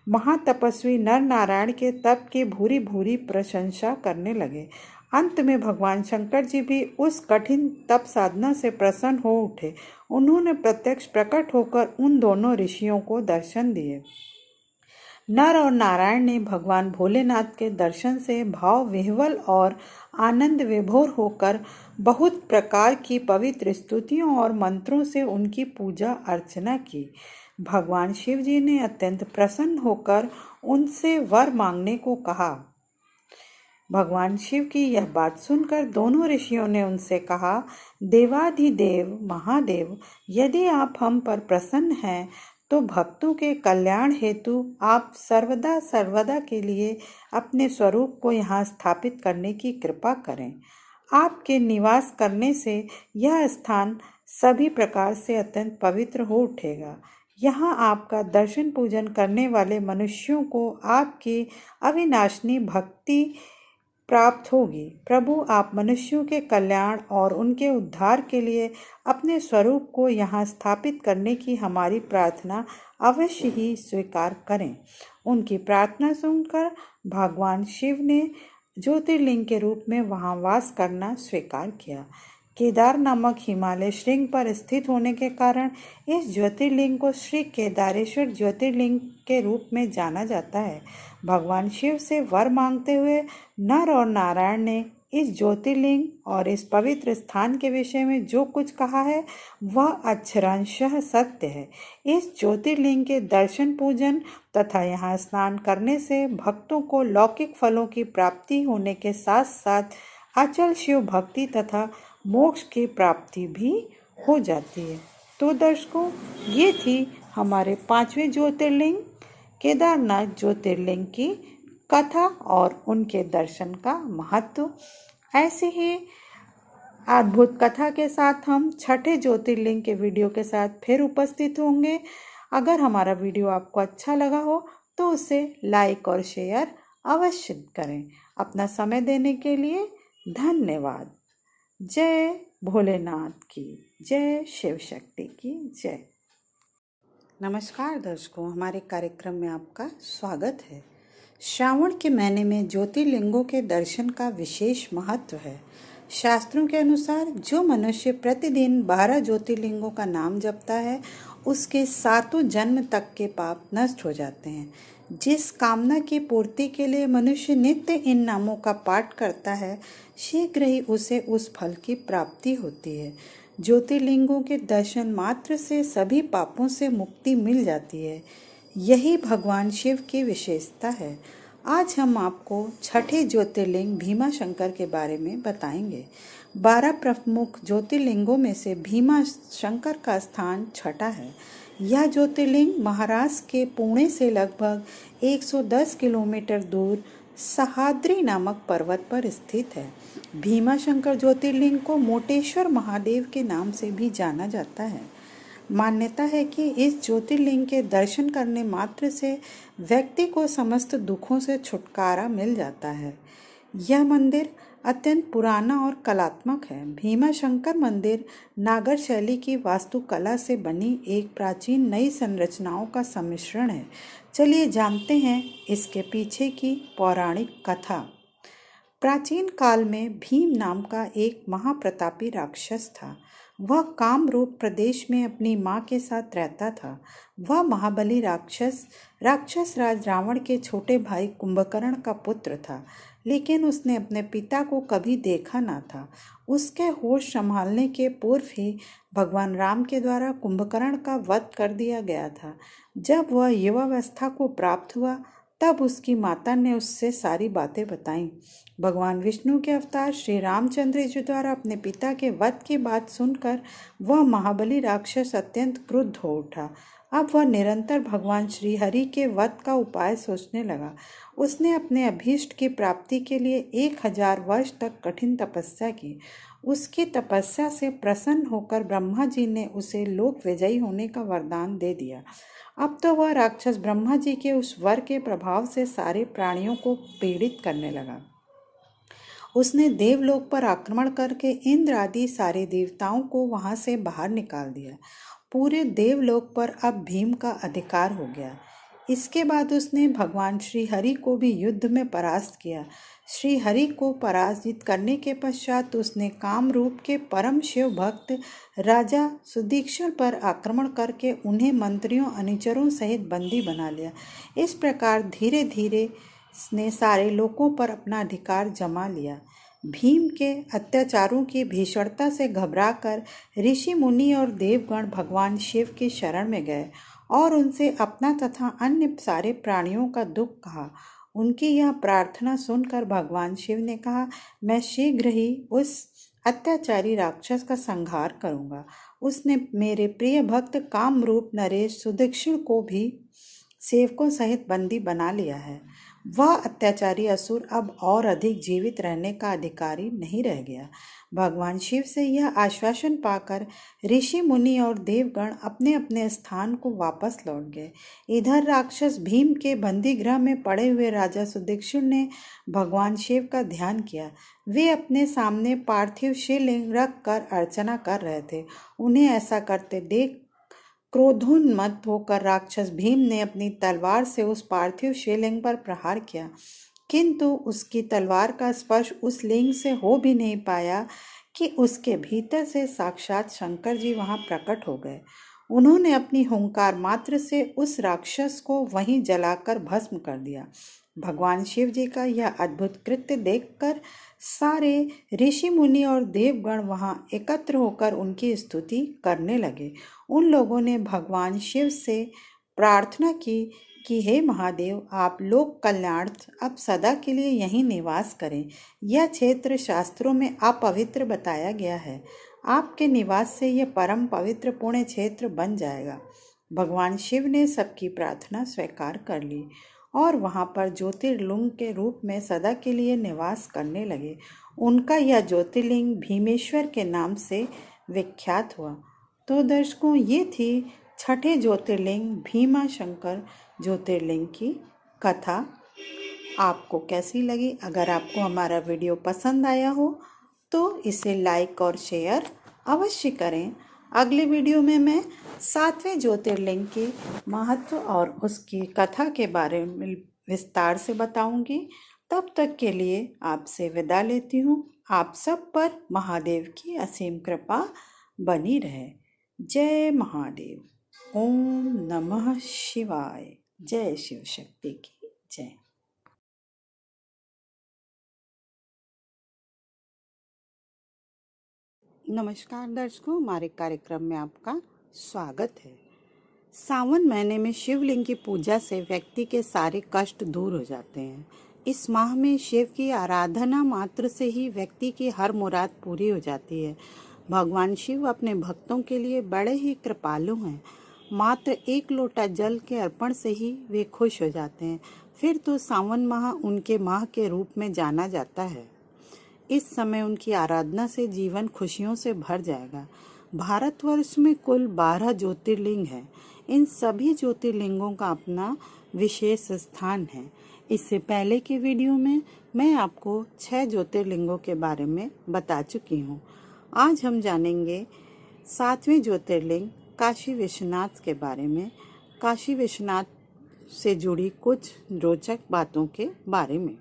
महातपस्वी नर नारायण के तप की भूरी भूरी प्रशंसा करने लगे। अंत में भगवान शंकर जी भी उस कठिन तप साधना से प्रसन्न हो उठे। उन्होंने प्रत्यक्ष प्रकट होकर उन दोनों ऋषियों को दर्शन दिए। नर और नारायण ने भगवान भोलेनाथ के दर्शन से भाव विह्वल और आनंद विभोर होकर बहुत प्रकार की पवित्र स्तुतियों और मंत्रों से उनकी पूजा अर्चना की। भगवान शिव जी ने अत्यंत प्रसन्न होकर उनसे वर मांगने को कहा। भगवान शिव की यह बात सुनकर दोनों ऋषियों ने उनसे कहा, देवाधिदेव महादेव, यदि आप हम पर प्रसन्न हैं तो भक्तों के कल्याण हेतु आप सर्वदा के लिए अपने स्वरूप को यहाँ स्थापित करने की कृपा करें। आपके निवास करने से यह स्थान सभी प्रकार से अत्यंत पवित्र हो उठेगा। यहाँ आपका दर्शन पूजन करने वाले मनुष्यों को आपकी अविनाशनी भक्ति प्राप्त होगी। प्रभु, आप मनुष्यों के कल्याण और उनके उद्धार के लिए अपने स्वरूप को यहाँ स्थापित करने की हमारी प्रार्थना अवश्य ही स्वीकार करें। उनकी प्रार्थना सुनकर भगवान शिव ने ज्योतिर्लिंग के रूप में वहाँ वास करना स्वीकार किया। केदार नामक हिमालय श्रृंग पर स्थित होने के कारण इस ज्योतिर्लिंग को श्री केदारेश्वर ज्योतिर्लिंग के रूप में जाना जाता है। भगवान शिव से वर मांगते हुए नर और नारायण ने इस ज्योतिर्लिंग और इस पवित्र स्थान के विषय में जो कुछ कहा है वह अक्षरशः सत्य है। इस ज्योतिर्लिंग के दर्शन पूजन तथा यहाँ स्नान करने से भक्तों को लौकिक फलों की प्राप्ति होने के साथ साथ अचल शिव भक्ति तथा मोक्ष की प्राप्ति भी हो जाती है। तो दर्शकों, ये थी हमारे 5वें ज्योतिर्लिंग केदारनाथ ज्योतिर्लिंग की कथा और उनके दर्शन का महत्व। ऐसे ही अद्भुत कथा के साथ हम 6ठे ज्योतिर्लिंग के वीडियो के साथ फिर उपस्थित होंगे। अगर हमारा वीडियो आपको अच्छा लगा हो तो उसे लाइक और शेयर अवश्य करें। अपना समय देने के लिए धन्यवाद। जय भोलेनाथ की जय, शिव शक्ति की जय। नमस्कार दर्शकों, हमारे कार्यक्रम में आपका स्वागत है। श्रावण के महीने में ज्योतिर्लिंगों के दर्शन का विशेष महत्व है। शास्त्रों के अनुसार जो मनुष्य प्रतिदिन 12 ज्योतिर्लिंगों का नाम जपता है उसके 7 जन्म तक के पाप नष्ट हो जाते हैं। जिस कामना की पूर्ति के लिए मनुष्य नित्य इन नामों का पाठ करता है, शीघ्र ही उसे उस फल की प्राप्ति होती है। ज्योतिर्लिंगों के दर्शन मात्र से सभी पापों से मुक्ति मिल जाती है। यही भगवान शिव की विशेषता है। आज हम आपको छठे ज्योतिर्लिंग भीमा शंकर के बारे में बताएंगे। 12 प्रमुख ज्योतिर्लिंगों में से भीमा शंकर का स्थान छठा है। यह ज्योतिर्लिंग महाराष्ट्र के पुणे से लगभग 110 किलोमीटर दूर सह्याद्री नामक पर्वत पर स्थित है। भीमा शंकर ज्योतिर्लिंग को मोटेश्वर महादेव के नाम से भी जाना जाता है। मान्यता है कि इस ज्योतिर्लिंग के दर्शन करने मात्र से व्यक्ति को समस्त दुखों से छुटकारा मिल जाता है। यह मंदिर अत्यंत पुराना और कलात्मक है। भीमा शंकर मंदिर नागर शैली की वास्तुकला से बनी एक प्राचीन नई संरचनाओं का सम्मिश्रण है। चलिए जानते हैं इसके पीछे की पौराणिक कथा। प्राचीन काल में भीम नाम का एक महाप्रतापी राक्षस था। वह कामरूप प्रदेश में अपनी माँ के साथ रहता था। वह महाबली राक्षस राज रावण के छोटे भाई कुंभकर्ण का पुत्र था, लेकिन उसने अपने पिता को कभी देखा ना था। उसके होश संभालने के पूर्व ही भगवान राम के द्वारा कुंभकर्ण का वध कर दिया गया था। जब वह युवावस्था को प्राप्त हुआ तब उसकी माता ने उससे सारी बातें बताईं। भगवान विष्णु के अवतार श्री रामचंद्र जी द्वारा अपने पिता के वध की बात सुनकर वह महाबली राक्षस अत्यंत क्रुद्ध हो उठा। अब वह निरंतर भगवान श्री हरि के वध का उपाय सोचने लगा। उसने अपने अभीष्ट की प्राप्ति के लिए 1000 वर्ष तक कठिन तपस्या की। उसकी तपस्या से प्रसन्न होकर ब्रह्मा जी ने उसे लोक विजयी होने का वरदान दे दिया। अब तो वह राक्षस ब्रह्मा जी के उस वर के प्रभाव से सारे प्राणियों को पीड़ित करने लगा। उसने देवलोक पर आक्रमण करके इंद्र आदि सारे देवताओं को वहां से बाहर निकाल दिया। पूरे देवलोक पर अब भीम का अधिकार हो गया। इसके बाद उसने भगवान श्री हरि को भी युद्ध में परास्त किया। श्री हरि को पराजित करने के पश्चात उसने कामरूप के परम शिव भक्त राजा सुदीक्षण पर आक्रमण करके उन्हें मंत्रियों अनुचरों सहित बंदी बना लिया। इस प्रकार धीरे धीरे ने सारे लोगों पर अपना अधिकार जमा लिया। भीम के अत्याचारों की भीषणता से घबराकर ऋषि मुनि और देवगण भगवान शिव की शरण में गए और उनसे अपना तथा अन्य सारे प्राणियों का दुख कहा। उनकी यह प्रार्थना सुनकर भगवान शिव ने कहा, मैं शीघ्र ही उस अत्याचारी राक्षस का संहार करूंगा। उसने मेरे प्रिय भक्त कामरूप नरेश सुदीक्षण को भी सेवकों सहित बंदी बना लिया है। वह अत्याचारी असुर अब और अधिक जीवित रहने का अधिकारी नहीं रह गया। भगवान शिव से यह आश्वासन पाकर ऋषि मुनि और देवगण अपने अपने स्थान को वापस लौट गए। इधर राक्षस भीम के बंदीगृह में पड़े हुए राजा सुदीक्षण ने भगवान शिव का ध्यान किया। वे अपने सामने पार्थिव शिवलिंग रख कर अर्चना कर रहे थे। उन्हें ऐसा करते देख क्रोधोन्मत्त होकर राक्षस भीम ने अपनी तलवार से उस पार्थिव शिवलिंग पर प्रहार किया, किंतु उसकी तलवार का स्पर्श उस लिंग से हो भी नहीं पाया कि उसके भीतर से साक्षात शंकर जी वहां प्रकट हो गए। उन्होंने अपनी हुंकार मात्र से उस राक्षस को वहीं जलाकर भस्म कर दिया। भगवान शिव जी का यह अद्भुत कृत्य देखकर सारे ऋषि मुनि और देवगण वहां एकत्र होकर उनकी स्तुति करने लगे। उन लोगों ने भगवान शिव से प्रार्थना की कि हे महादेव, आप लोक कल्याणार्थ अब सदा के लिए यहीं निवास करें। यह क्षेत्र शास्त्रों में अपवित्र बताया गया है। आपके निवास से यह परम पवित्र पुण्य क्षेत्र बन जाएगा। भगवान शिव ने सबकी प्रार्थना स्वीकार कर ली और वहां पर ज्योतिर्लिंग के रूप में सदा के लिए निवास करने लगे। उनका यह ज्योतिर्लिंग भीमेश्वर के नाम से विख्यात हुआ। तो दर्शकों, ये थी छठे ज्योतिर्लिंग भीमा शंकर ज्योतिर्लिंग की कथा आपको कैसी लगी। अगर आपको हमारा वीडियो पसंद आया हो तो इसे लाइक और शेयर अवश्य करें। अगले वीडियो में मैं सातवें ज्योतिर्लिंग के महत्व और उसकी कथा के बारे में विस्तार से बताऊंगी। तब तक के लिए आपसे विदा लेती हूँ। आप सब पर महादेव की असीम कृपा बनी रहे। जय महादेव। ओम नमः शिवाय। जय शिव शक्ति की जय। नमस्कार दर्शकों, हमारे कार्यक्रम में आपका स्वागत है। सावन महीने में शिवलिंग की पूजा से व्यक्ति के सारे कष्ट दूर हो जाते हैं। इस माह में शिव की आराधना मात्र से ही व्यक्ति की हर मुराद पूरी हो जाती है। भगवान शिव अपने भक्तों के लिए बड़े ही कृपालु हैं। मात्र एक लोटा जल के अर्पण से ही वे खुश हो जाते हैं। फिर तो सावन माह उनके माह के रूप में जाना जाता है। इस समय उनकी आराधना से जीवन खुशियों से भर जाएगा। भारतवर्ष में कुल 12 ज्योतिर्लिंग हैं। इन सभी ज्योतिर्लिंगों का अपना विशेष स्थान है। इससे पहले के वीडियो में मैं आपको 6 ज्योतिर्लिंगों के बारे में बता चुकी हूँ। आज हम जानेंगे 7वें ज्योतिर्लिंग काशी विश्वनाथ के बारे में। काशी विश्वनाथ से जुड़ी कुछ रोचक बातों के बारे में।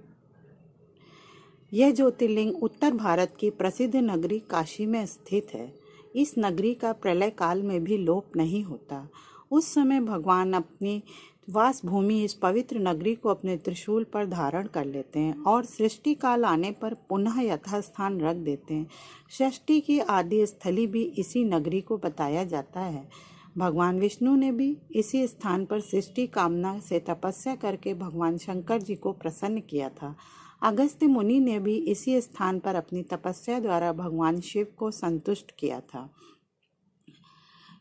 यह ज्योतिर्लिंग उत्तर भारत की प्रसिद्ध नगरी काशी में स्थित है। इस नगरी का प्रलय काल में भी लोप नहीं होता। उस समय भगवान अपनी वास भूमि इस पवित्र नगरी को अपने त्रिशूल पर धारण कर लेते हैं और सृष्टि काल आने पर पुनः यथास्थान रख देते हैं। सृष्टि की आदि स्थली भी इसी नगरी को बताया जाता है। भगवान विष्णु ने भी इसी स्थान पर सृष्टि कामना से तपस्या करके भगवान शंकर जी को प्रसन्न किया था। अगस्त्य मुनि ने भी इसी स्थान पर अपनी तपस्या द्वारा भगवान शिव को संतुष्ट किया था।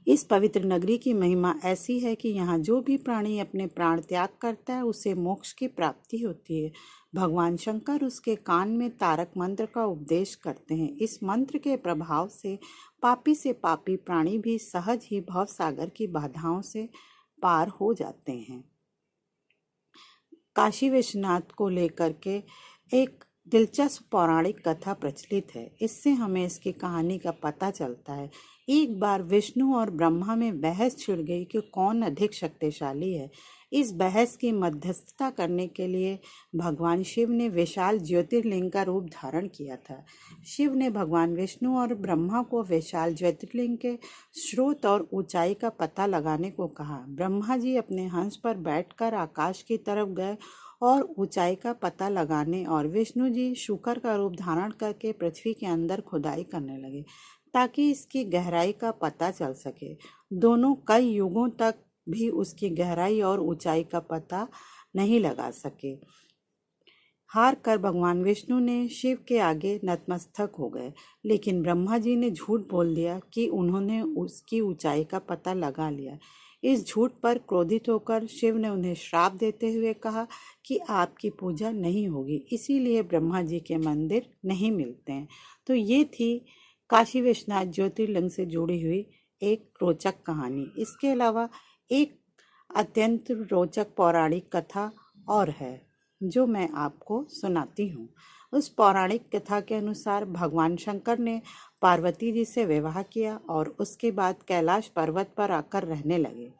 इस पवित्र नगरी की महिमा ऐसी है कि यहाँ जो भी प्राणी अपने प्राण त्याग करता है उसे मोक्ष की प्राप्ति होती है। भगवान शंकर उसके कान में तारक मंत्र का उपदेश करते हैं। इस मंत्र के प्रभाव से पापी प्राणी भी सहज ही भव सागर की बाधाओं से पार हो जाते हैं। काशी विश्वनाथ को लेकर के एक दिलचस्प पौराणिक कथा प्रचलित है। इससे हमें इसकी कहानी का पता चलता है। एक बार विष्णु और ब्रह्मा में बहस छिड़ गई कि कौन अधिक शक्तिशाली है। इस बहस की मध्यस्थता करने के लिए भगवान शिव ने विशाल ज्योतिर्लिंग का रूप धारण किया था। शिव ने भगवान विष्णु और ब्रह्मा को विशाल ज्योतिर्लिंग के स्रोत और ऊंचाई का पता लगाने को कहा। ब्रह्मा जी अपने हंस पर बैठकर आकाश की तरफ गए और ऊंचाई का पता लगाने और विष्णु जी शूकर का रूप धारण करके पृथ्वी के अंदर खुदाई करने लगे ताकि इसकी गहराई का पता चल सके। दोनों कई युगों तक भी उसकी गहराई और ऊंचाई का पता नहीं लगा सके। हार कर भगवान विष्णु ने शिव के आगे नतमस्तक हो गए, लेकिन ब्रह्मा जी ने झूठ बोल दिया कि उन्होंने उसकी ऊंचाई का पता लगा लिया। इस झूठ पर क्रोधित होकर शिव ने उन्हें श्राप देते हुए कहा कि आपकी पूजा नहीं होगी, इसीलिए ब्रह्मा जी के मंदिर नहीं मिलते हैं। तो ये थी काशी विश्वनाथ ज्योतिर्लिंग से जुड़ी हुई एक रोचक कहानी। इसके अलावा एक अत्यंत रोचक पौराणिक कथा और है जो मैं आपको सुनाती हूँ। उस पौराणिक कथा के अनुसार भगवान शंकर ने पार्वती जी से विवाह किया और उसके बाद कैलाश पर्वत पर आकर रहने लगे।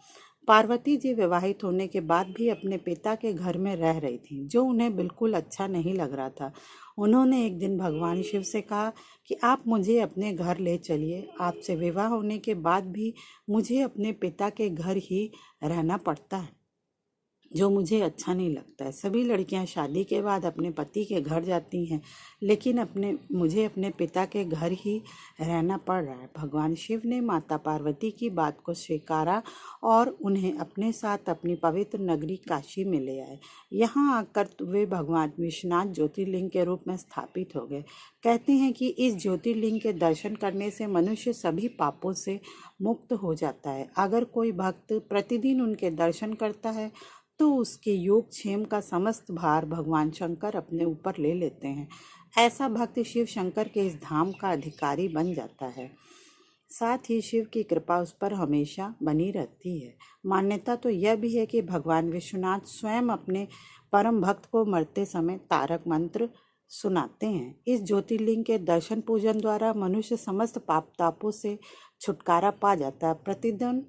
पार्वती जी विवाहित होने के बाद भी अपने पिता के घर में रह रही थी, जो उन्हें बिल्कुल अच्छा नहीं लग रहा था। उन्होंने एक दिन भगवान शिव से कहा कि आप मुझे अपने घर ले चलिए। आपसे विवाह होने के बाद भी मुझे अपने पिता के घर ही रहना पड़ता है, जो मुझे अच्छा नहीं लगता है। सभी लड़कियां शादी के बाद अपने पति के घर जाती हैं, लेकिन मुझे अपने पिता के घर ही रहना पड़ रहा है। भगवान शिव ने माता पार्वती की बात को स्वीकारा और उन्हें अपने साथ अपनी पवित्र नगरी काशी में ले आए। यहाँ आकर वे भगवान विश्वनाथ ज्योतिर्लिंग के रूप में स्थापित हो गए। कहते हैं कि इस ज्योतिर्लिंग के दर्शन करने से मनुष्य सभी पापों से मुक्त हो जाता है। अगर कोई भक्त प्रतिदिन उनके दर्शन करता है तो उसके योगक्षेम का समस्त भार भगवान शंकर अपने ऊपर ले लेते हैं। ऐसा भक्त शिव शंकर के इस धाम का अधिकारी बन जाता है। साथ ही शिव की कृपा उस पर हमेशा बनी रहती है। मान्यता तो यह भी है कि भगवान विश्वनाथ स्वयं अपने परम भक्त को मरते समय तारक मंत्र सुनाते हैं। इस ज्योतिर्लिंग के दर्शन पूजन द्वारा मनुष्य समस्त पाप तापों से छुटकारा पा जाता है। प्रतिदिन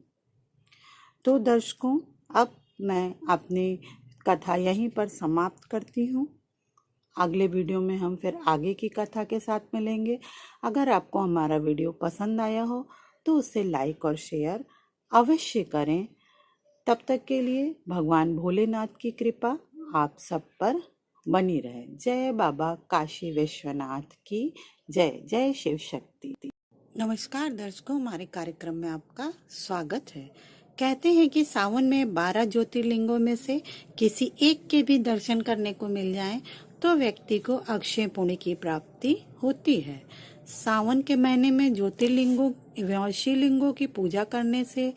तो दर्शकों, अब मैं अपनी कथा यहीं पर समाप्त करती हूँ। अगले वीडियो में हम फिर आगे की कथा के साथ मिलेंगे। अगर आपको हमारा वीडियो पसंद आया हो तो उसे लाइक और शेयर अवश्य करें। तब तक के लिए भगवान भोलेनाथ की कृपा आप सब पर बनी रहे। जय बाबा काशी विश्वनाथ की जय। जय शिव शक्ति। नमस्कार दर्शकों, हमारे कार्यक्रम में आपका स्वागत है। कहते हैं कि सावन में 12 ज्योतिर्लिंगों में से किसी एक के भी दर्शन करने को मिल जाए तो व्यक्ति को अक्षय पुण्य की प्राप्ति होती है। सावन के महीने में ज्योतिर्लिंगों एवं शिवलिंगों की पूजा करने से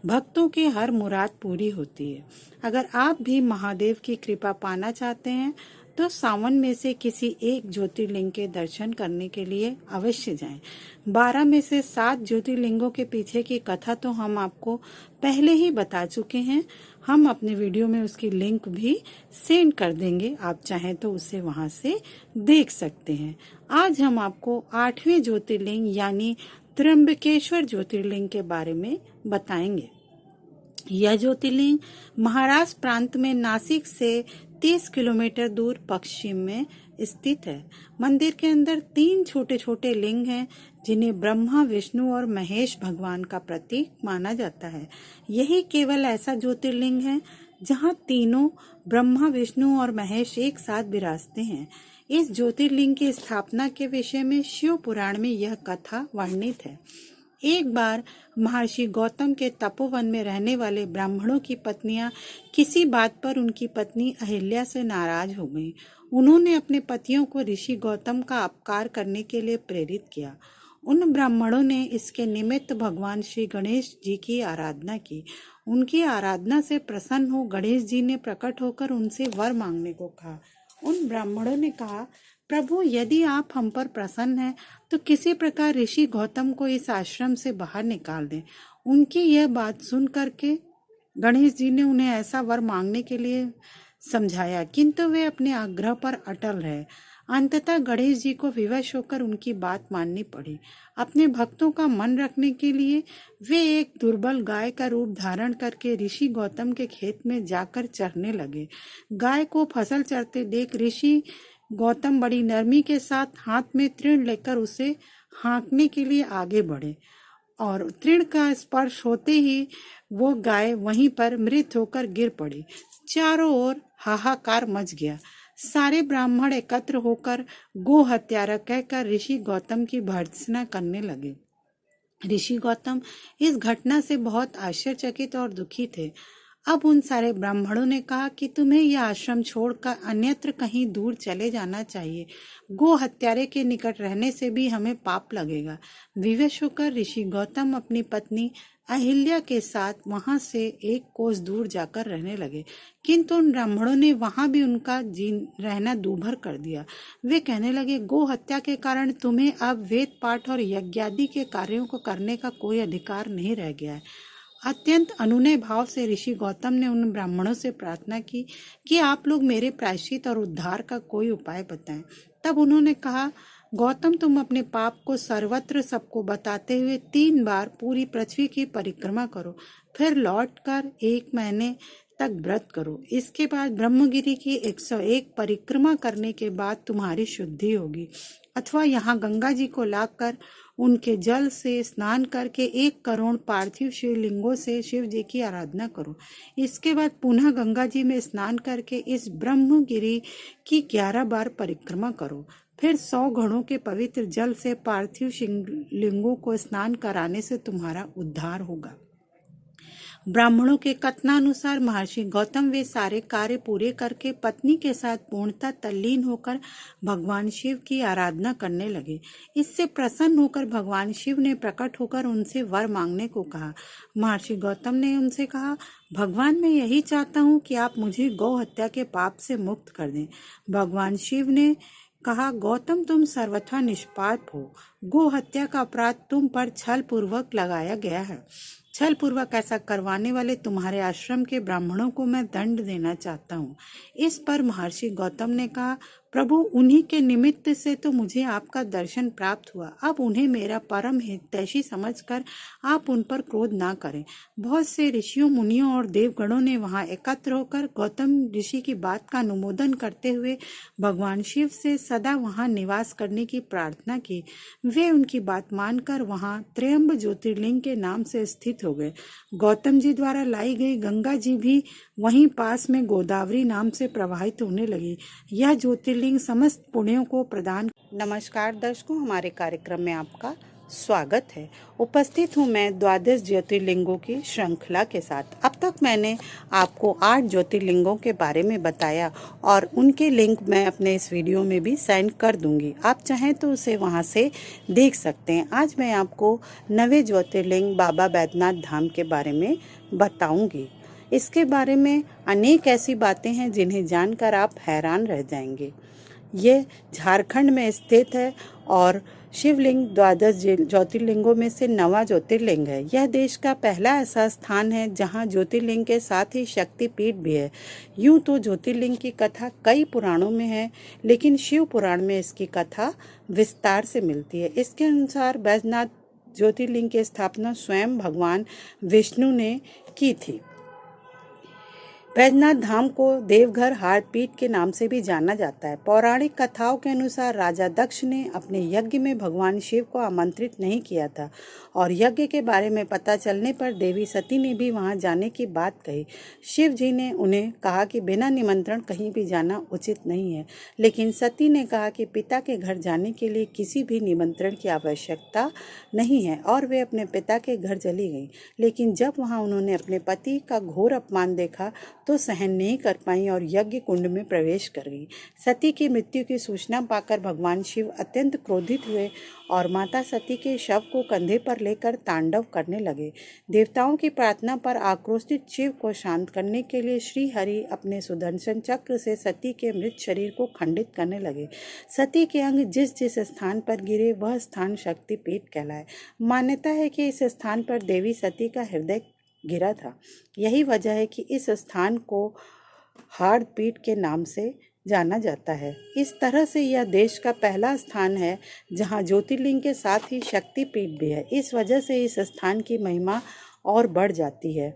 भक्तों की हर मुराद पूरी होती है। अगर आप भी महादेव की कृपा पाना चाहते हैं तो सावन में से किसी एक ज्योतिर्लिंग के दर्शन करने के लिए अवश्य जाएं। 12 में से 7 ज्योतिर्लिंगों के पीछे की कथा तो हम आपको पहले ही बता चुके हैं। हम अपने वीडियो में उसकी लिंक भी सेंड कर देंगे, आप चाहें तो उसे वहां से देख सकते हैं। आज हम आपको 8वें ज्योतिर्लिंग यानी त्र्यंबकेश्वर ज्योतिर्लिंग के बारे में बताएंगे। यह ज्योतिर्लिंग महाराष्ट्र प्रांत में नासिक से 30 किलोमीटर दूर पश्चिम में स्थित है। मंदिर के अंदर 3 छोटे छोटे लिंग हैं जिन्हें ब्रह्मा, विष्णु और महेश भगवान का प्रतीक माना जाता है। यही केवल ऐसा ज्योतिर्लिंग है जहां तीनों ब्रह्मा, विष्णु और महेश एक साथ विराजते हैं। इस ज्योतिर्लिंग की स्थापना के विषय में शिव पुराण में यह कथा वर्णित है। एक बार महर्षि गौतम के तपोवन में रहने वाले ब्राह्मणों की पत्नियां किसी बात पर उनकी पत्नी अहिल्या से नाराज हो गईं। उन्होंने अपने पतियों को ऋषि गौतम का अपकार करने के लिए प्रेरित किया। उन ब्राह्मणों ने इसके निमित्त भगवान श्री गणेश जी की आराधना की। उनकी आराधना से प्रसन्न हो गणेश जी ने प्रकट होकर उनसे वर मांगने को कहा। उन ब्राह्मणों ने कहा, प्रभु, यदि आप हम पर प्रसन्न हैं तो किसी प्रकार ऋषि गौतम को इस आश्रम से बाहर निकाल दें। उनकी यह बात सुन करके गणेश जी ने उन्हें ऐसा वर मांगने के लिए समझाया, किंतु वे अपने आग्रह पर अटल रहे। अंततः गणेश जी को विवश होकर उनकी बात माननी पड़ी। अपने भक्तों का मन रखने के लिए वे एक दुर्बल गाय का रूप धारण करके ऋषि गौतम के खेत में जाकर चरने लगे। गाय को फसल चरते देख ऋषि गौतम बड़ी नरमी के साथ हाथ में तृण लेकर उसे हाँकने के लिए आगे बढ़े और तृण का स्पर्श होते ही वो गाय वहीं पर मृत होकर गिर पड़ी। चारों ओर हाहाकार मच गया। सारे ब्राह्मण एकत्र होकर गो हत्यारा कहकर ऋषि गौतम की भर्त्सना करने लगे। ऋषि गौतम इस घटना से बहुत आश्चर्यचकित और दुखी थे। अब उन सारे ब्राह्मणों ने कहा कि तुम्हें यह आश्रम छोड़कर अन्यत्र कहीं दूर चले जाना चाहिए। गो हत्यारे के निकट रहने से भी हमें पाप लगेगा। विवश होकर ऋषि गौतम अपनी पत्नी अहिल्या के साथ वहां से एक कोस दूर जाकर रहने लगे, किंतु उन ब्राह्मणों ने वहां भी उनका रहना दूभर कर दिया। वे कहने लगे, गो हत्या के कारण तुम्हें अब वेद पाठ और यज्ञादि के कार्यों को करने का कोई अधिकार नहीं रह गया है। अत्यंत अनुनय भाव से ऋषि गौतम ने उन ब्राह्मणों से प्रार्थना की कि आप लोग मेरे प्रायश्चित और उद्धार का कोई उपाय बताएं। तब उन्होंने कहा, गौतम, तुम अपने पाप को सर्वत्र सबको बताते हुए 3 बार पूरी पृथ्वी की परिक्रमा करो, फिर लौटकर 1 महीने तक व्रत करो। इसके बाद ब्रह्मगिरी की 101 परिक्रमा करने के बाद तुम्हारी शुद्धि होगी। अथवा यहाँ गंगा जी को लाकर उनके जल से स्नान करके 1 करोड़ पार्थिव शिवलिंगों से शिव जी की आराधना करो। इसके बाद पुनः गंगा जी में स्नान करके इस ब्रह्मगिरी की 11 बार परिक्रमा करो। फिर 100 घड़ों के पवित्र जल से पार्थिव शिवलिंगों को स्नान कराने से तुम्हारा उद्धार होगा। ब्राह्मणों के कथनानुसार महर्षि गौतम वे सारे कार्य पूरे करके पत्नी के साथ पूर्णतः तल्लीन होकर भगवान शिव की आराधना करने लगे। इससे प्रसन्न होकर भगवान शिव ने प्रकट होकर उनसे वर मांगने को कहा। महर्षि गौतम ने उनसे कहा, भगवान, मैं यही चाहता हूँ कि आप मुझे गौ हत्या के पाप से मुक्त कर दें। भगवान शिव ने कहा, गौतम तुम सर्वथा निष्पाप हो। गो हत्या का अपराध तुम पर छल पूर्वक लगाया गया है। छल पूर्वक ऐसा करवाने वाले तुम्हारे आश्रम के ब्राह्मणों को मैं दंड देना चाहता हूँ। इस पर महर्षि गौतम ने कहा, प्रभु, उन्हीं के निमित्त से तो मुझे आपका दर्शन प्राप्त हुआ। अब उन्हें मेरा परम हितैषी समझकर आप उन पर क्रोध ना करें। बहुत से ऋषियों, मुनियों और देवगणों ने वहां एकत्र होकर गौतम ऋषि की बात का अनुमोदन करते हुए भगवान शिव से सदा वहां निवास करने की प्रार्थना की। वे उनकी बात मानकर वहां त्रयंब ज्योतिर्लिंग के नाम से स्थित हो गए। गौतम जी द्वारा लाई गई गंगा जी भी वहीं पास में गोदावरी नाम से प्रवाहित होने लगी। यह ज्योतिर्लिंग समस्त पुण्यों को प्रदान। नमस्कार दर्शकों, हमारे कार्यक्रम में आपका स्वागत है। उपस्थित हूँ मैं द्वादश ज्योतिर्लिंगों की श्रृंखला के साथ। अब तक मैंने आपको 8 ज्योतिर्लिंगों के बारे में बताया और उनके लिंक मैं अपने इस वीडियो में भी सेंड कर दूंगी। आप चाहें तो उसे वहां से देख सकते हैं। आज मैं आपको 9वें ज्योतिर्लिंग बाबा बैद्यनाथ धाम के बारे में बताऊंगी। इसके बारे में अनेक ऐसी बातें हैं जिन्हें जानकर आप हैरान रह जाएंगे। ये झारखंड में स्थित है और शिवलिंग द्वादश ज्योतिर्लिंगों में से 9वां ज्योतिर्लिंग है। यह देश का पहला ऐसा स्थान है जहां ज्योतिर्लिंग के साथ ही शक्तिपीठ भी है। यूं तो ज्योतिर्लिंग की कथा कई पुराणों में है, लेकिन शिव पुराण में इसकी कथा विस्तार से मिलती है। इसके अनुसार बैजनाथ ज्योतिर्लिंग की स्थापना स्वयं भगवान विष्णु ने की थी। बैजनाथ धाम को देवघर हार्टपीठ के नाम से भी जाना जाता है। पौराणिक कथाओं के अनुसार राजा दक्ष ने अपने यज्ञ में भगवान शिव को आमंत्रित नहीं किया था और यज्ञ के बारे में पता चलने पर देवी सती ने भी वहां जाने की बात कही। शिव जी ने उन्हें कहा कि बिना निमंत्रण कहीं भी जाना उचित नहीं है, लेकिन सती ने कहा कि पिता के घर जाने के लिए किसी भी निमंत्रण की आवश्यकता नहीं है और वे अपने पिता के घर चली गईं। लेकिन जब वहां उन्होंने अपने पति का घोर अपमान देखा तो सहन नहीं कर पाई और यज्ञ कुंड में प्रवेश कर गई। सती की मृत्यु की सूचना पाकर भगवान शिव अत्यंत क्रोधित हुए और माता सती के शव को कंधे पर लेकर तांडव करने लगे। देवताओं की प्रार्थना पर आक्रोशित शिव को शांत करने के लिए श्री हरि अपने सुदर्शन चक्र से सती के मृत शरीर को खंडित करने लगे। सती के अंग जिस जिस स्थान पर गिरे वह स्थान शक्तिपीठ कहलाए। मान्यता है कि इस स्थान पर देवी सती का हृदय गिरा था। यही वजह है कि इस स्थान को हार्टपीठ के नाम से जाना जाता है। इस तरह से यह देश का पहला स्थान है जहां ज्योतिर्लिंग के साथ ही शक्तिपीठ भी है। इस वजह से इस स्थान की महिमा और बढ़ जाती है।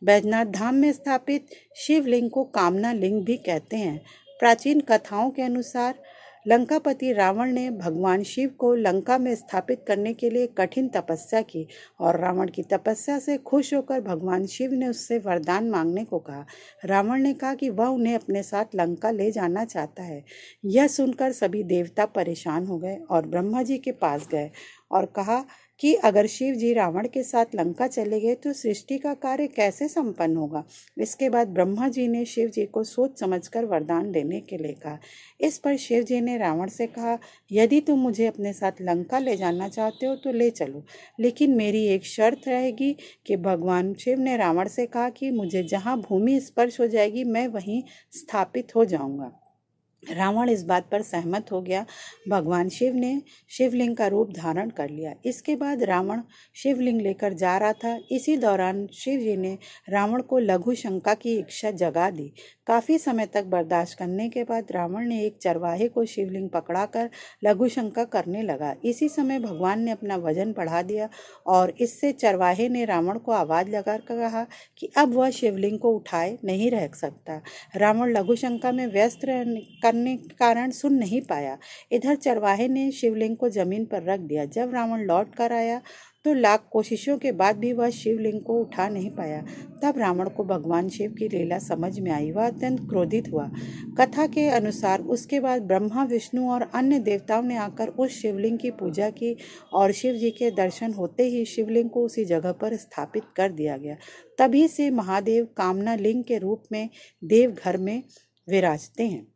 बैजनाथ धाम में स्थापित शिवलिंग को कामना लिंग भी कहते हैं। प्राचीन कथाओं के अनुसार लंकापति रावण ने भगवान शिव को लंका में स्थापित करने के लिए कठिन तपस्या की और रावण की तपस्या से खुश होकर भगवान शिव ने उससे वरदान मांगने को कहा। रावण ने कहा कि वह उन्हें अपने साथ लंका ले जाना चाहता है। यह सुनकर सभी देवता परेशान हो गए और ब्रह्मा जी के पास गए और कहा कि अगर शिव जी रावण के साथ लंका चले गए तो सृष्टि का कार्य कैसे संपन्न होगा। इसके बाद ब्रह्मा जी ने शिव जी को सोच समझकर वरदान देने के लिए कहा। इस पर शिव जी ने रावण से कहा, यदि तुम मुझे अपने साथ लंका ले जाना चाहते हो तो ले चलो, लेकिन मेरी एक शर्त रहेगी। कि भगवान शिव ने रावण से कहा कि मुझे जहाँ भूमि स्पर्श हो जाएगी मैं वहीं स्थापित हो जाऊंगा। रावण इस बात पर सहमत हो गया। भगवान शिव ने शिवलिंग का रूप धारण कर लिया। इसके बाद रावण शिवलिंग लेकर जा रहा था। इसी दौरान शिव जी ने रावण को लघु शंका की इच्छा जगा दी। काफ़ी समय तक बर्दाश्त करने के बाद रावण ने एक चरवाहे को शिवलिंग पकड़ाकर लघु शंका करने लगा। इसी समय भगवान ने अपना वजन बढ़ा दिया और इससे चरवाहे ने रावण को आवाज़ लगाकर कहा कि अब वह शिवलिंग को उठाए नहीं रख सकता। रावण लघु शंका में व्यस्त करने के कारण सुन नहीं पाया। इधर चरवाहे ने शिवलिंग को जमीन पर रख दिया। जब रावण लौट कर आया तो लाख कोशिशों के बाद भी वह शिवलिंग को उठा नहीं पाया। तब रावण को भगवान शिव की लीला समझ में आई। वह अत्यंत क्रोधित हुआ। कथा के अनुसार उसके बाद ब्रह्मा, विष्णु और अन्य देवताओं ने आकर उस शिवलिंग की पूजा की और शिव जी के दर्शन होते ही शिवलिंग को उसी जगह पर स्थापित कर दिया गया। तभी से महादेव कामना लिंग के रूप में देवघर में विराजते हैं।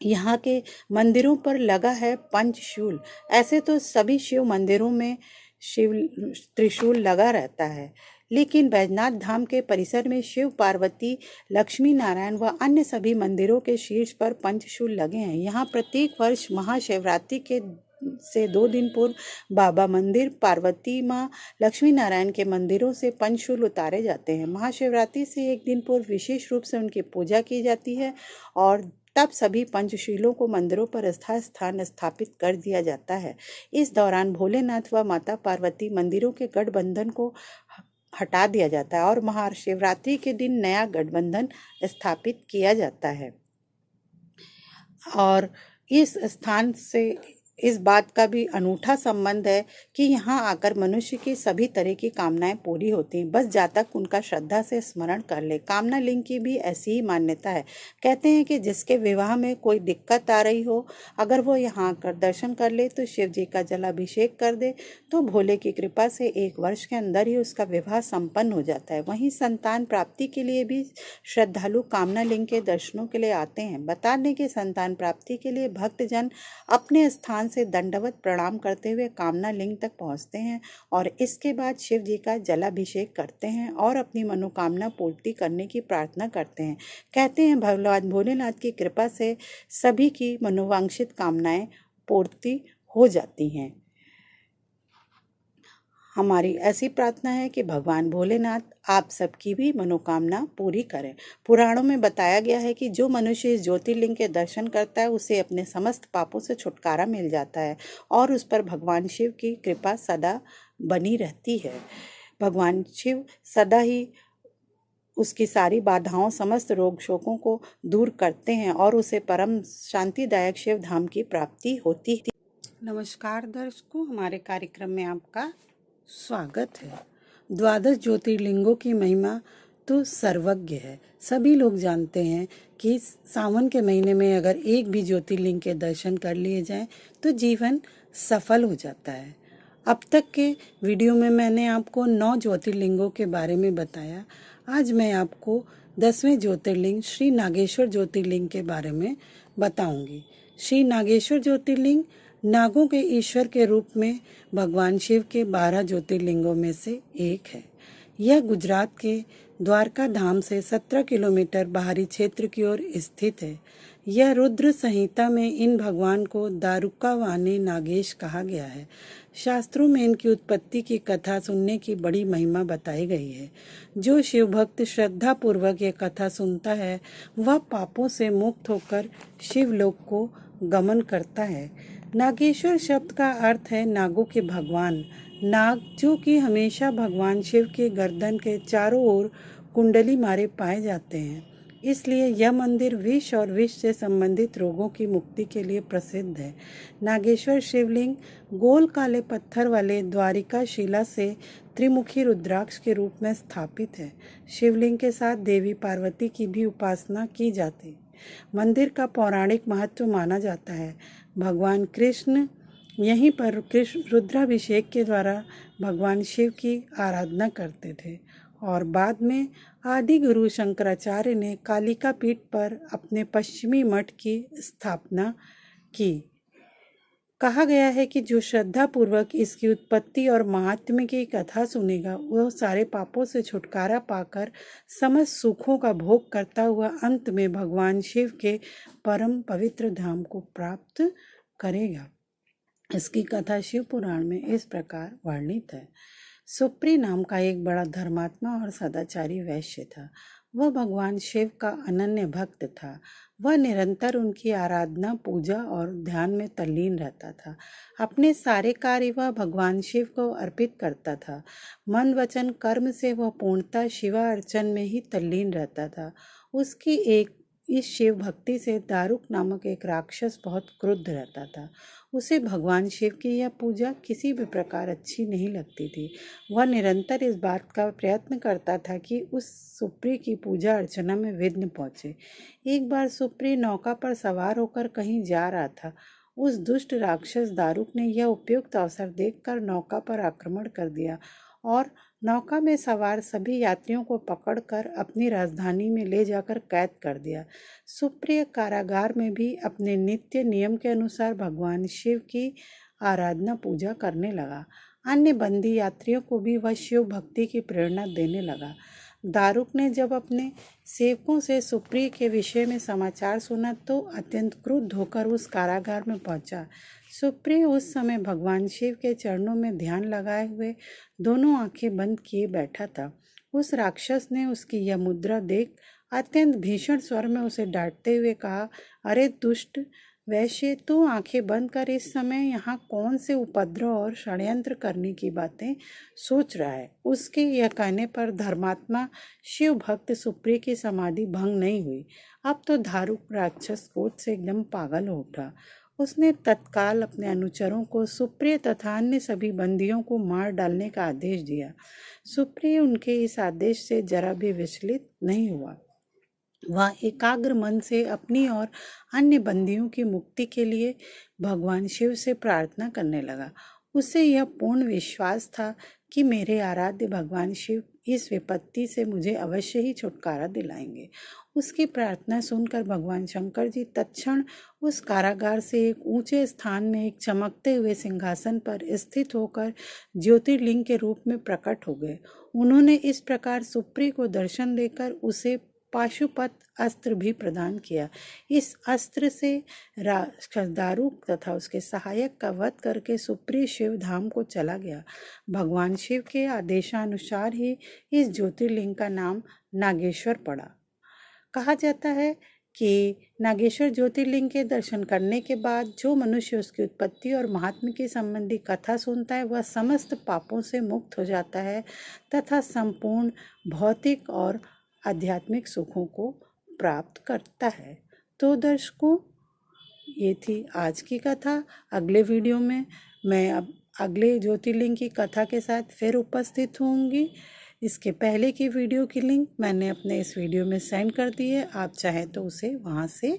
यहाँ के मंदिरों पर लगा है पंचशूल। ऐसे तो सभी शिव मंदिरों में शिव त्रिशूल लगा रहता है, लेकिन बैजनाथ धाम के परिसर में शिव पार्वती लक्ष्मी नारायण व अन्य सभी मंदिरों के शीर्ष पर पंचशूल लगे हैं। यहाँ प्रत्येक वर्ष महाशिवरात्रि के से 2 दिन पूर्व बाबा मंदिर, पार्वती माँ, लक्ष्मी नारायण के मंदिरों से पंचशूल उतारे जाते हैं। महाशिवरात्रि से 1 दिन पूर्व विशेष रूप से उनकी पूजा की जाती है और तब सभी पंचशीलों को मंदिरों पर स्थान स्थापित कर दिया जाता है। इस दौरान भोलेनाथ व माता पार्वती मंदिरों के गठबंधन को हटा दिया जाता है और महाशिवरात्रि के दिन नया गठबंधन स्थापित किया जाता है। और इस स्थान से इस बात का भी अनूठा संबंध है कि यहाँ आकर मनुष्य की सभी तरह की कामनाएं पूरी होती हैं, बस जब तक उनका श्रद्धा से स्मरण कर ले। कामना लिंग की भी ऐसी ही मान्यता है। कहते हैं कि जिसके विवाह में कोई दिक्कत आ रही हो, अगर वो यहाँ आकर दर्शन कर ले तो शिव जी का जलाभिषेक कर दे तो भोले की कृपा से 1 वर्ष के अंदर ही उसका विवाह संपन्न हो जाता है। वहीं संतान प्राप्ति के लिए भी श्रद्धालु कामना लिंग के दर्शनों के लिए आते हैं। बता दें कि संतान प्राप्ति के लिए भक्तजन अपने स्थान से दंडवत प्रणाम करते हुए कामना लिंग तक पहुंचते हैं और इसके बाद शिव जी का जलाभिषेक करते हैं और अपनी मनोकामना पूर्ति करने की प्रार्थना करते हैं। कहते हैं भगवान भोलेनाथ की कृपा से सभी की मनोवांछित कामनाएं पूर्ति हो जाती हैं। हमारी ऐसी प्रार्थना है कि भगवान भोलेनाथ आप सबकी भी मनोकामना पूरी करें। पुराणों में बताया गया है कि जो मनुष्य इस ज्योतिर्लिंग के दर्शन करता है उसे अपने समस्त पापों से छुटकारा मिल जाता है और उस पर भगवान शिव की कृपा सदा बनी रहती है। भगवान शिव सदा ही उसकी सारी बाधाओं, समस्त रोग शोकों को दूर करते हैं और उसे परम शांतिदायक शिव धाम की प्राप्ति होती है। नमस्कार दर्शकों, हमारे कार्यक्रम में आपका स्वागत है। द्वादश ज्योतिर्लिंगों की महिमा तो सर्वज्ञ है। सभी लोग जानते हैं कि सावन के महीने में अगर एक भी ज्योतिर्लिंग के दर्शन कर लिए जाएं तो जीवन सफल हो जाता है। अब तक के वीडियो में मैंने आपको 9 ज्योतिर्लिंगों के बारे में बताया। आज मैं आपको 10वें ज्योतिर्लिंग श्री नागेश्वर ज्योतिर्लिंग के बारे में बताऊंगी। श्री नागेश्वर ज्योतिर्लिंग नागों के ईश्वर के रूप में भगवान शिव के 12 ज्योतिर्लिंगों में से एक है। यह गुजरात के द्वारका धाम से 17 किलोमीटर बाहरी क्षेत्र की ओर स्थित है। यह रुद्र संहिता में इन भगवान को दारुकावाने नागेश कहा गया है। शास्त्रों में इनकी उत्पत्ति की कथा सुनने की बड़ी महिमा बताई गई है। जो शिव भक्त श्रद्धा पूर्वक ये कथा सुनता है वह पापों से मुक्त होकर शिवलोक को गमन करता है। नागेश्वर शब्द का अर्थ है नागों के भगवान। नाग जो कि हमेशा भगवान शिव के गर्दन के चारों ओर कुंडली मारे पाए जाते हैं, इसलिए यह मंदिर विष और विष से संबंधित रोगों की मुक्ति के लिए प्रसिद्ध है। नागेश्वर शिवलिंग गोल काले पत्थर वाले द्वारिका शिला से त्रिमुखी रुद्राक्ष के रूप में स्थापित है। शिवलिंग के साथ देवी पार्वती की भी उपासना की जाती है। मंदिर का पौराणिक महत्व माना जाता है। भगवान कृष्ण यहीं पर कृष्ण रुद्राभिषेक के द्वारा भगवान शिव की आराधना करते थे और बाद में आदि गुरु शंकराचार्य ने कालिका पीठ पर अपने पश्चिमी मठ की स्थापना की। कहा गया है कि जो श्रद्धा पूर्वक इसकी उत्पत्ति और महात्म्य की कथा सुनेगा वह सारे पापों से छुटकारा पाकर समस्त सुखों का भोग करता हुआ अंत में भगवान शिव के परम पवित्र धाम को प्राप्त करेगा। इसकी कथा शिव पुराण में इस प्रकार वर्णित है। सुप्री नाम का एक बड़ा धर्मात्मा और सदाचारी वैश्य था। वह भगवान शिव का अनन्य भक्त था। वह निरंतर उनकी आराधना, पूजा और ध्यान में तल्लीन रहता था। अपने सारे कार्य वह भगवान शिव को अर्पित करता था। मन, वचन, कर्म से वह पूर्णतः शिवा अर्चन में ही तल्लीन रहता था। उसकी इस शिव भक्ति से दारुक नामक एक राक्षस बहुत क्रुद्ध रहता था। उसे भगवान शिव की यह पूजा किसी भी प्रकार अच्छी नहीं लगती थी। वह निरंतर इस बात का प्रयत्न करता था कि उस सुप्री की पूजा अर्चना में विघ्न पहुँचे। एक बार सुप्री नौका पर सवार होकर कहीं जा रहा था। उस दुष्ट राक्षस दारुक ने यह उपयुक्त अवसर देखकर नौका पर आक्रमण कर दिया और नौका में सवार सभी यात्रियों को पकड़कर अपनी राजधानी में ले जाकर कैद कर दिया। सुप्रिय कारागार में भी अपने नित्य नियम के अनुसार भगवान शिव की आराधना पूजा करने लगा। अन्य बंदी यात्रियों को भी वह शिव भक्ति की प्रेरणा देने लगा। दारुक ने जब अपने सेवकों से सुप्रिय के विषय में समाचार सुना तो अत्यंत क्रुद्ध होकर उस कारागार में पहुंचा। सुप्रिय उस समय भगवान शिव के चरणों में ध्यान लगाए हुए दोनों आंखें बंद किए बैठा था। उस राक्षस ने उसकी यह मुद्रा देख अत्यंत भीषण स्वर में उसे डांटते हुए कहा, अरे दुष्ट वैश्य, तू आंखें बंद कर इस समय यहाँ कौन से उपद्रव और षड्यंत्र करने की बातें सोच रहा है। उसके यह कहने पर धर्मात्मा शिव भक्त सुप्रिय की समाधि भंग नहीं हुई। अब तो दारुक राक्षस क्रोध से एकदम पागल हो उठा। उसने तत्काल अपने अनुचरों को सुप्रिय तथा अन्य सभी बंदियों को मार डालने का आदेश दिया। सुप्रिय उनके इस आदेश से जरा भी विचलित नहीं हुआ। वह एकाग्र मन से अपनी और अन्य बंदियों की मुक्ति के लिए भगवान शिव से प्रार्थना करने लगा। उसे यह पूर्ण विश्वास था कि मेरे आराध्य भगवान शिव इस विपत्ति से मुझे अवश्य ही छुटकारा दिलाएंगे। उसकी प्रार्थना सुनकर भगवान शंकर जी तत्क्षण उस कारागार से एक ऊंचे स्थान में एक चमकते हुए सिंहासन पर स्थित होकर ज्योतिर्लिंग के रूप में प्रकट हो गए। उन्होंने इस प्रकार सुप्रिय को दर्शन देकर उसे पाशुपत अस्त्र भी प्रदान किया। इस अस्त्र से राक्षस दारुक तथा उसके सहायक का वध करके सुप्रिय शिव धाम को चला गया। भगवान शिव के आदेशानुसार ही इस ज्योतिर्लिंग का नाम नागेश्वर पड़ा। कहा जाता है कि नागेश्वर ज्योतिर्लिंग के दर्शन करने के बाद जो मनुष्य उसकी उत्पत्ति और महात्म्य के संबंधी कथा सुनता है वह समस्त पापों से मुक्त हो जाता है तथा संपूर्ण भौतिक और आध्यात्मिक सुखों को प्राप्त करता है। तो दर्शकों, ये थी आज की कथा। अगले वीडियो में मैं अब अगले ज्योतिर्लिंग की कथा के साथ फिर उपस्थित होंगी। इसके पहले की वीडियो की लिंक मैंने अपने इस वीडियो में सेंड कर दी है। आप चाहें तो उसे वहाँ से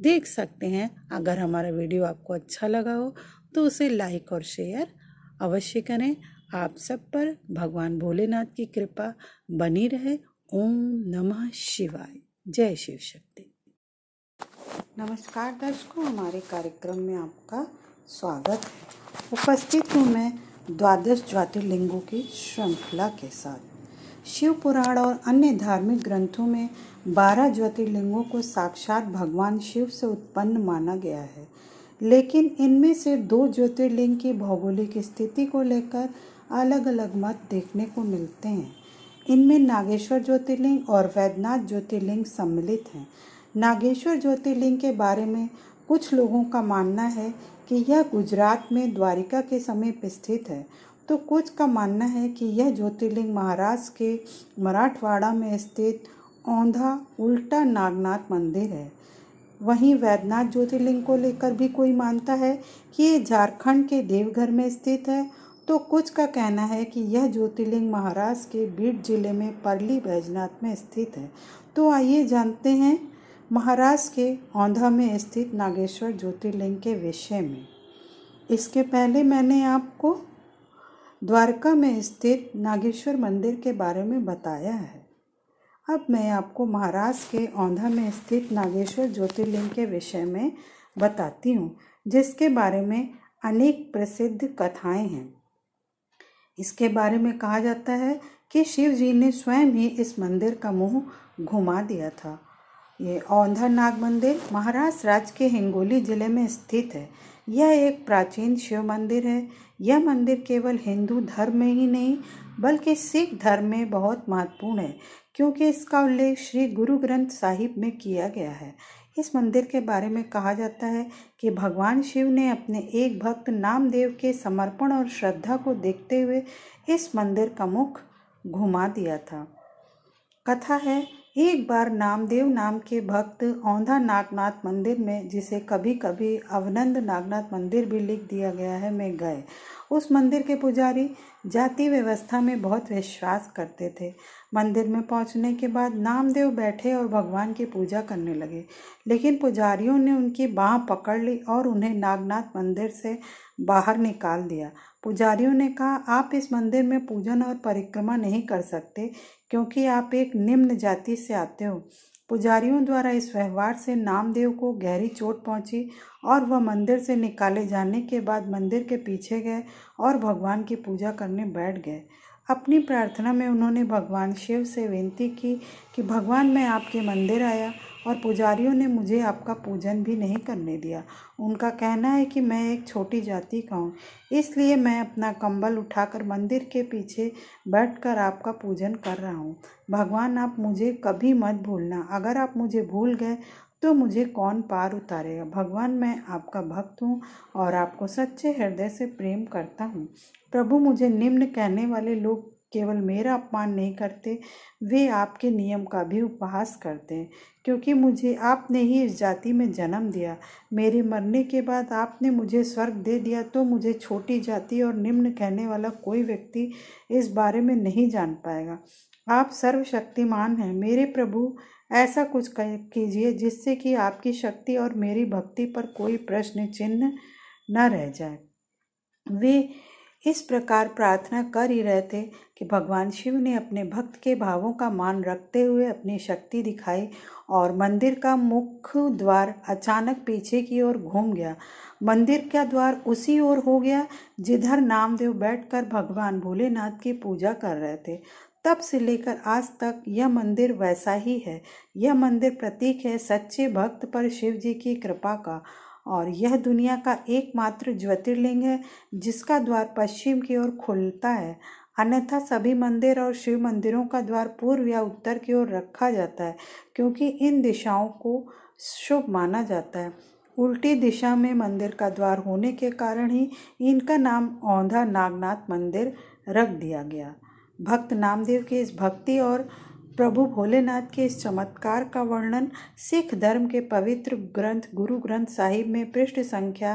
देख सकते हैं। अगर हमारा वीडियो आपको अच्छा लगा हो तो उसे लाइक और शेयर अवश्य करें। आप सब पर भगवान भोलेनाथ की कृपा बनी रहे। ओम नमः शिवाय। जय शिव शक्ति। नमस्कार दर्शकों, हमारे कार्यक्रम में आपका स्वागत है। उपस्थित हूँ मैं 12 ज्योतिर्लिंगों की श्रृंखला के साथ। शिव पुराण और अन्य धार्मिक ग्रंथों में 12 ज्योतिर्लिंगों को साक्षात भगवान शिव से उत्पन्न माना गया है, लेकिन इनमें से 2 ज्योतिर्लिंग की भौगोलिक स्थिति को लेकर अलग अलग मत देखने को मिलते हैं। इनमें नागेश्वर ज्योतिर्लिंग और वैद्यनाथ ज्योतिर्लिंग सम्मिलित हैं। नागेश्वर ज्योतिर्लिंग के बारे में कुछ लोगों का मानना है कि यह गुजरात में द्वारिका के समीप स्थित है, तो कुछ का मानना है कि यह ज्योतिर्लिंग महाराष्ट्र के मराठवाड़ा में स्थित औंधा उल्टा नागनाथ मंदिर है। वहीं वैद्यनाथ ज्योतिर्लिंग को लेकर भी कोई मानता है कि ये झारखंड के देवघर में स्थित है, तो कुछ का कहना है कि यह ज्योतिर्लिंग महाराष्ट्र के बीड जिले में परली बैजनाथ में स्थित है। तो आइए जानते हैं महाराष्ट्र के औंधा में स्थित नागेश्वर ज्योतिर्लिंग के विषय में। इसके पहले मैंने आपको द्वारका में स्थित नागेश्वर मंदिर के बारे में बताया है। अब मैं आपको महाराष्ट्र के औंधा में स्थित नागेश्वर ज्योतिर्लिंग के विषय में बताती हूँ, जिसके बारे में अनेक प्रसिद्ध कथाएं हैं। इसके बारे में कहा जाता है कि शिव जी ने स्वयं ही इस मंदिर का मुंह घुमा दिया था। ये औंधा नाग मंदिर महाराष्ट्र राज्य के हिंगोली जिले में स्थित है। यह एक प्राचीन शिव मंदिर है। यह मंदिर केवल हिंदू धर्म में ही नहीं बल्कि सिख धर्म में बहुत महत्वपूर्ण है, क्योंकि इसका उल्लेख श्री गुरु ग्रंथ साहिब में किया गया है। इस मंदिर के बारे में कहा जाता है कि भगवान शिव ने अपने एक भक्त नामदेव के समर्पण और श्रद्धा को देखते हुए इस मंदिर का मुख घुमा दिया था। कथा है, एक बार नामदेव नाम के भक्त औंधा नागनाथ मंदिर में, जिसे कभी कभी अवनंद नागनाथ मंदिर भी लिख दिया गया है, में गए। उस मंदिर के पुजारी जाति व्यवस्था में बहुत विश्वास करते थे। मंदिर में पहुंचने के बाद नामदेव बैठे और भगवान की पूजा करने लगे, लेकिन पुजारियों ने उनकी बाँह पकड़ ली और उन्हें नागनाथ मंदिर से बाहर निकाल दिया। पुजारियों ने कहा, आप इस मंदिर में पूजन और परिक्रमा नहीं कर सकते, क्योंकि आप एक निम्न जाति से आते हो। पुजारियों द्वारा इस व्यवहार से नामदेव को गहरी चोट पहुंची और वह मंदिर से निकाले जाने के बाद मंदिर के पीछे गए और भगवान की पूजा करने बैठ गए। अपनी प्रार्थना में उन्होंने भगवान शिव से विनती की कि भगवान, मैं आपके मंदिर आया और पुजारियों ने मुझे आपका पूजन भी नहीं करने दिया। उनका कहना है कि मैं एक छोटी जाति का हूँ, इसलिए मैं अपना कंबल उठाकर मंदिर के पीछे बैठकर आपका पूजन कर रहा हूँ। भगवान, आप मुझे कभी मत भूलना। अगर आप मुझे भूल गए तो मुझे कौन पार उतारेगा। भगवान, मैं आपका भक्त हूँ और आपको सच्चे हृदय से प्रेम करता हूँ। प्रभु, मुझे निम्न कहने वाले लोग केवल मेरा अपमान नहीं करते, वे आपके नियम का भी उपहास करते हैं, क्योंकि मुझे आपने ही इस जाति में जन्म दिया। मेरे मरने के बाद आपने मुझे स्वर्ग दे दिया, तो मुझे छोटी जाति और निम्न कहने वाला कोई व्यक्ति इस बारे में नहीं जान पाएगा। आप सर्वशक्तिमान हैं। मेरे प्रभु, ऐसा कुछ कीजिए जिससे कि आपकी शक्ति और मेरी भक्ति पर कोई प्रश्न चिन्ह न रह जाए। वे इस प्रकार प्रार्थना कर ही रहे थे कि भगवान शिव ने अपने भक्त के भावों का मान रखते हुए अपनी शक्ति दिखाई और मंदिर का मुख्य द्वार अचानक पीछे की ओर घूम गया। मंदिर का द्वार उसी ओर हो गया जिधर नामदेव बैठकर भगवान भोलेनाथ की पूजा कर रहे थे। तब से लेकर आज तक यह मंदिर वैसा ही है। यह मंदिर प्रतीक है सच्चे भक्त पर शिव जी की कृपा का, और यह दुनिया का एकमात्र ज्योतिर्लिंग है जिसका द्वार पश्चिम की ओर खुलता है। अन्यथा सभी मंदिर और शिव मंदिरों का द्वार पूर्व या उत्तर की ओर रखा जाता है, क्योंकि इन दिशाओं को शुभ माना जाता है। उल्टी दिशा में मंदिर का द्वार होने के कारण ही इनका नाम औंधा नागनाथ मंदिर रख दिया गया। भक्त नामदेव की इस भक्ति और प्रभु भोलेनाथ के इस चमत्कार का वर्णन सिख धर्म के पवित्र ग्रंथ गुरु ग्रंथ साहिब में पृष्ठ संख्या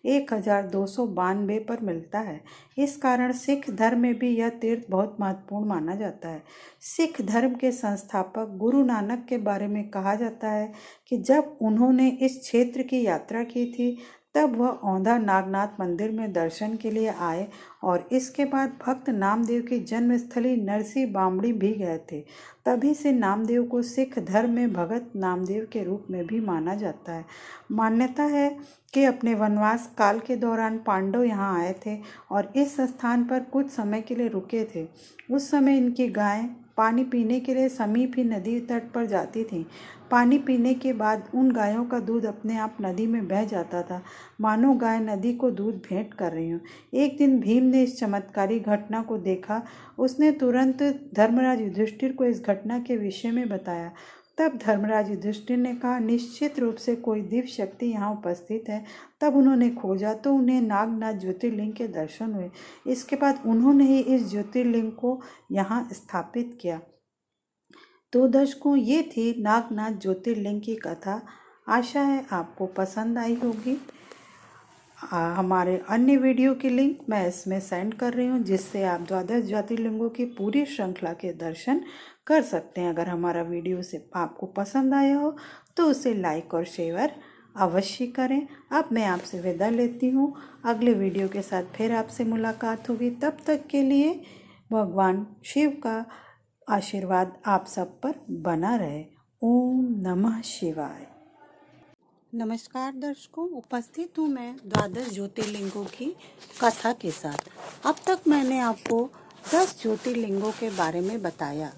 1292 पर मिलता है। इस कारण सिख धर्म में भी यह तीर्थ बहुत महत्वपूर्ण माना जाता है। सिख धर्म के संस्थापक गुरु नानक के बारे में कहा जाता है कि जब उन्होंने इस क्षेत्र की यात्रा की थी, तब वह औंधा नागनाथ मंदिर में दर्शन के लिए आए और इसके बाद भक्त नामदेव की जन्मस्थली नरसी बामड़ी भी गए थे। तभी से नामदेव को सिख धर्म में भगत नामदेव के रूप में भी माना जाता है। मान्यता है कि अपने वनवास काल के दौरान पांडव यहाँ आए थे और इस स्थान पर कुछ समय के लिए रुके थे। उस समय इनकी गायें पानी पीने के लिए समीप ही नदी तट पर जाती थीं। पानी पीने के बाद उन गायों का दूध अपने आप नदी में बह जाता था, मानो गाय नदी को दूध भेंट कर रही हूँ। एक दिन भीम ने इस चमत्कारी घटना को देखा। उसने तुरंत धर्मराज युधिष्ठिर को इस घटना के विषय में बताया। तब धर्मराज युधिष्ठिर ने कहा, निश्चित रूप से कोई दिव्य शक्ति यहाँ उपस्थित है। तब उन्होंने खोजा तो उन्हें नागनाथ ज्योतिर्लिंग के दर्शन हुए। इसके बाद उन्होंने ही इस ज्योतिर्लिंग को यहाँ स्थापित किया। तो दर्शकों, ये थी नागनाथ ज्योतिर्लिंग की कथा। आशा है आपको पसंद आई होगी। हमारे अन्य वीडियो की लिंक मैं इसमें सेंड कर रही हूँ, जिससे आप 12 ज्योतिर्लिंगों की पूरी श्रृंखला के दर्शन कर सकते हैं। अगर हमारा वीडियो से आपको पसंद आया हो तो उसे लाइक और शेयर अवश्य करें। अब मैं आपसे विदा लेती हूँ। अगले वीडियो के साथ फिर आपसे मुलाकात होगी। तब तक के लिए भगवान शिव का आशीर्वाद आप सब पर बना रहे। ओम नमः शिवाय। नमस्कार दर्शकों, उपस्थित हूँ मैं 12 ज्योतिर्लिंगों की कथा के साथ। अब तक मैंने आपको 10 ज्योतिर्लिंगों के बारे में बताया।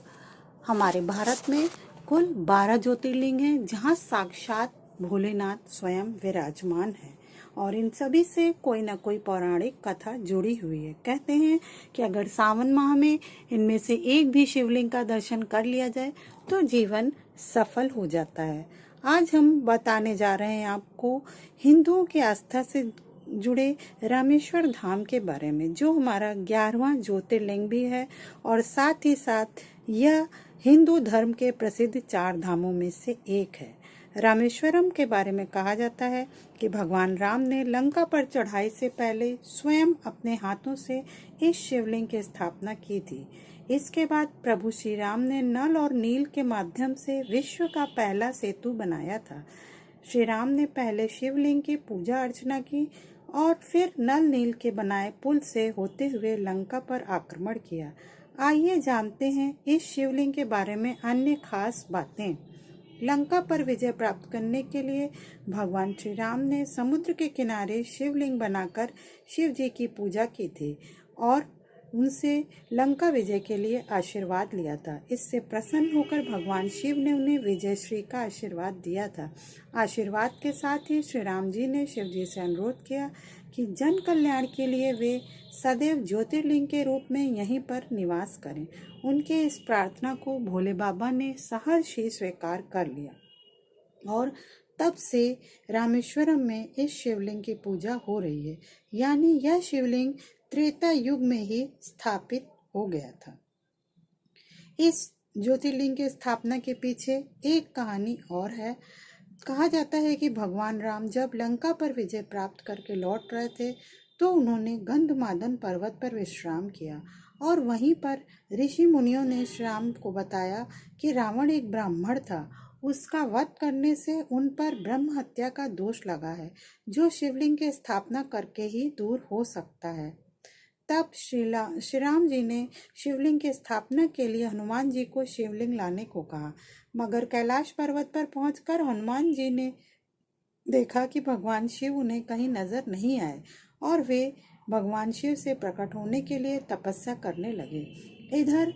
हमारे भारत में कुल 12 ज्योतिर्लिंग हैं, जहाँ साक्षात भोलेनाथ स्वयं विराजमान हैं और इन सभी से कोई ना कोई पौराणिक कथा जुड़ी हुई है। कहते हैं कि अगर सावन माह में इनमें से एक भी शिवलिंग का दर्शन कर लिया जाए तो जीवन सफल हो जाता है। आज हम बताने जा रहे हैं आपको हिंदुओं की आस्था से जुड़े रामेश्वर धाम के बारे में, जो हमारा 11वां ज्योतिर्लिंग भी है और साथ ही साथ यह हिंदू धर्म के प्रसिद्ध 4 धामों में से एक है। रामेश्वरम के बारे में कहा जाता है कि भगवान राम ने लंका पर चढ़ाई से पहले स्वयं अपने हाथों से इस शिवलिंग की स्थापना की थी। इसके बाद प्रभु श्री राम ने नल और नील के माध्यम से विश्व का पहला सेतु बनाया था। श्री राम ने पहले शिवलिंग की पूजा अर्चना की और फिर नल नील के बनाए पुल से होते हुए लंका पर आक्रमण किया। आइए जानते हैं इस शिवलिंग के बारे में अन्य खास बातें। लंका पर विजय प्राप्त करने के लिए भगवान श्री राम ने समुद्र के किनारे शिवलिंग बनाकर शिव जी की पूजा की थी और उनसे लंका विजय के लिए आशीर्वाद लिया था। इससे प्रसन्न होकर भगवान शिव ने उन्हें विजयश्री का आशीर्वाद दिया था। आशीर्वाद के साथ ही श्री राम जी ने शिव जी से अनुरोध किया कि जन कल्याण के लिए वे सदैव ज्योतिर्लिंग के रूप में यहीं पर निवास करें। उनके इस प्रार्थना को भोले बाबा ने सहर्ष ही स्वीकार कर लिया और तब से रामेश्वरम में इस शिवलिंग की पूजा हो रही है। यानी यह शिवलिंग त्रेता युग में ही स्थापित हो गया था। इस ज्योतिर्लिंग की स्थापना के पीछे एक कहानी और है। कहा जाता है कि भगवान राम जब लंका पर विजय प्राप्त करके लौट रहे थे तो उन्होंने गंधमादन पर्वत पर विश्राम किया और वहीं पर ऋषि मुनियों ने श्री राम को बताया कि रावण एक ब्राह्मण था, उसका वध करने से उन पर ब्रह्म हत्या का दोष लगा है जो शिवलिंग की स्थापना करके ही दूर हो सकता है। तब श्री राम जी ने शिवलिंग की स्थापना के लिए हनुमान जी को शिवलिंग लाने को कहा, मगर कैलाश पर्वत पर पहुंचकर हनुमान जी ने देखा कि भगवान शिव उन्हें कहीं नजर नहीं आए और वे भगवान शिव से प्रकट होने के लिए तपस्या करने लगे। इधर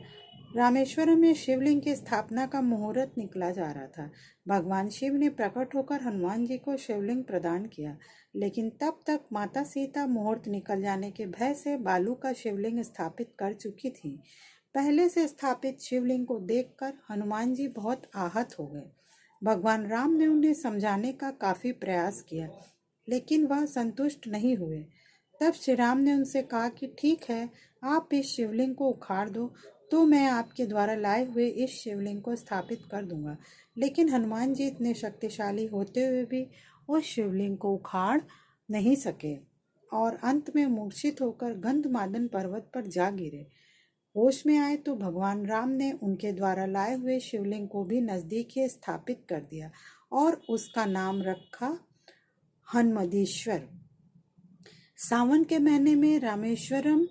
रामेश्वरम में शिवलिंग की स्थापना का मुहूर्त निकला जा रहा था। भगवान शिव ने प्रकट होकर हनुमान जी को शिवलिंग प्रदान किया, लेकिन तब तक माता सीता मुहूर्त निकल जाने के भय से बालू का शिवलिंग स्थापित कर चुकी थी। पहले से स्थापित शिवलिंग को देखकर हनुमान जी बहुत आहत हो गए। भगवान राम ने उन्हें समझाने का काफी प्रयास किया, लेकिन वह संतुष्ट नहीं हुए। तब श्री राम ने उनसे कहा कि ठीक है, आप इस शिवलिंग को उखाड़ दो तो मैं आपके द्वारा लाए हुए इस शिवलिंग को स्थापित कर दूंगा। लेकिन हनुमान जी इतने शक्तिशाली होते हुए भी उस शिवलिंग को उखाड़ नहीं सके और अंत में मूर्छित होकर गंधमादन पर्वत पर जा गिरे। होश में आए तो भगवान राम ने उनके द्वारा लाए हुए शिवलिंग को भी नजदीक ही स्थापित कर दिया और उसका नाम रखा हनुमदीश्वर। सावन के महीने में रामेश्वरम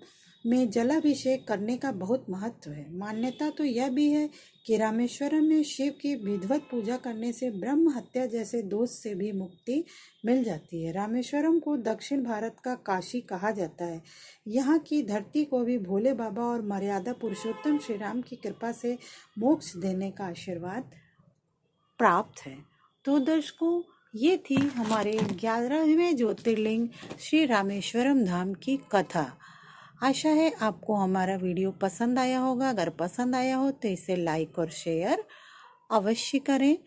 में जलाभिषेक करने का बहुत महत्व है। मान्यता तो यह भी है कि रामेश्वरम में शिव की विधिवत पूजा करने से ब्रह्म हत्या जैसे दोष से भी मुक्ति मिल जाती है। रामेश्वरम को दक्षिण भारत का काशी कहा जाता है। यहाँ की धरती को भी भोले बाबा और मर्यादा पुरुषोत्तम श्री राम की कृपा से मोक्ष देने का आशीर्वाद प्राप्त है। तो दर्शकों, ये थी हमारे 11वें ज्योतिर्लिंग श्री रामेश्वरम धाम की कथा। आशा है आपको हमारा वीडियो पसंद आया होगा। अगर पसंद आया हो तो इसे लाइक और शेयर अवश्य करें।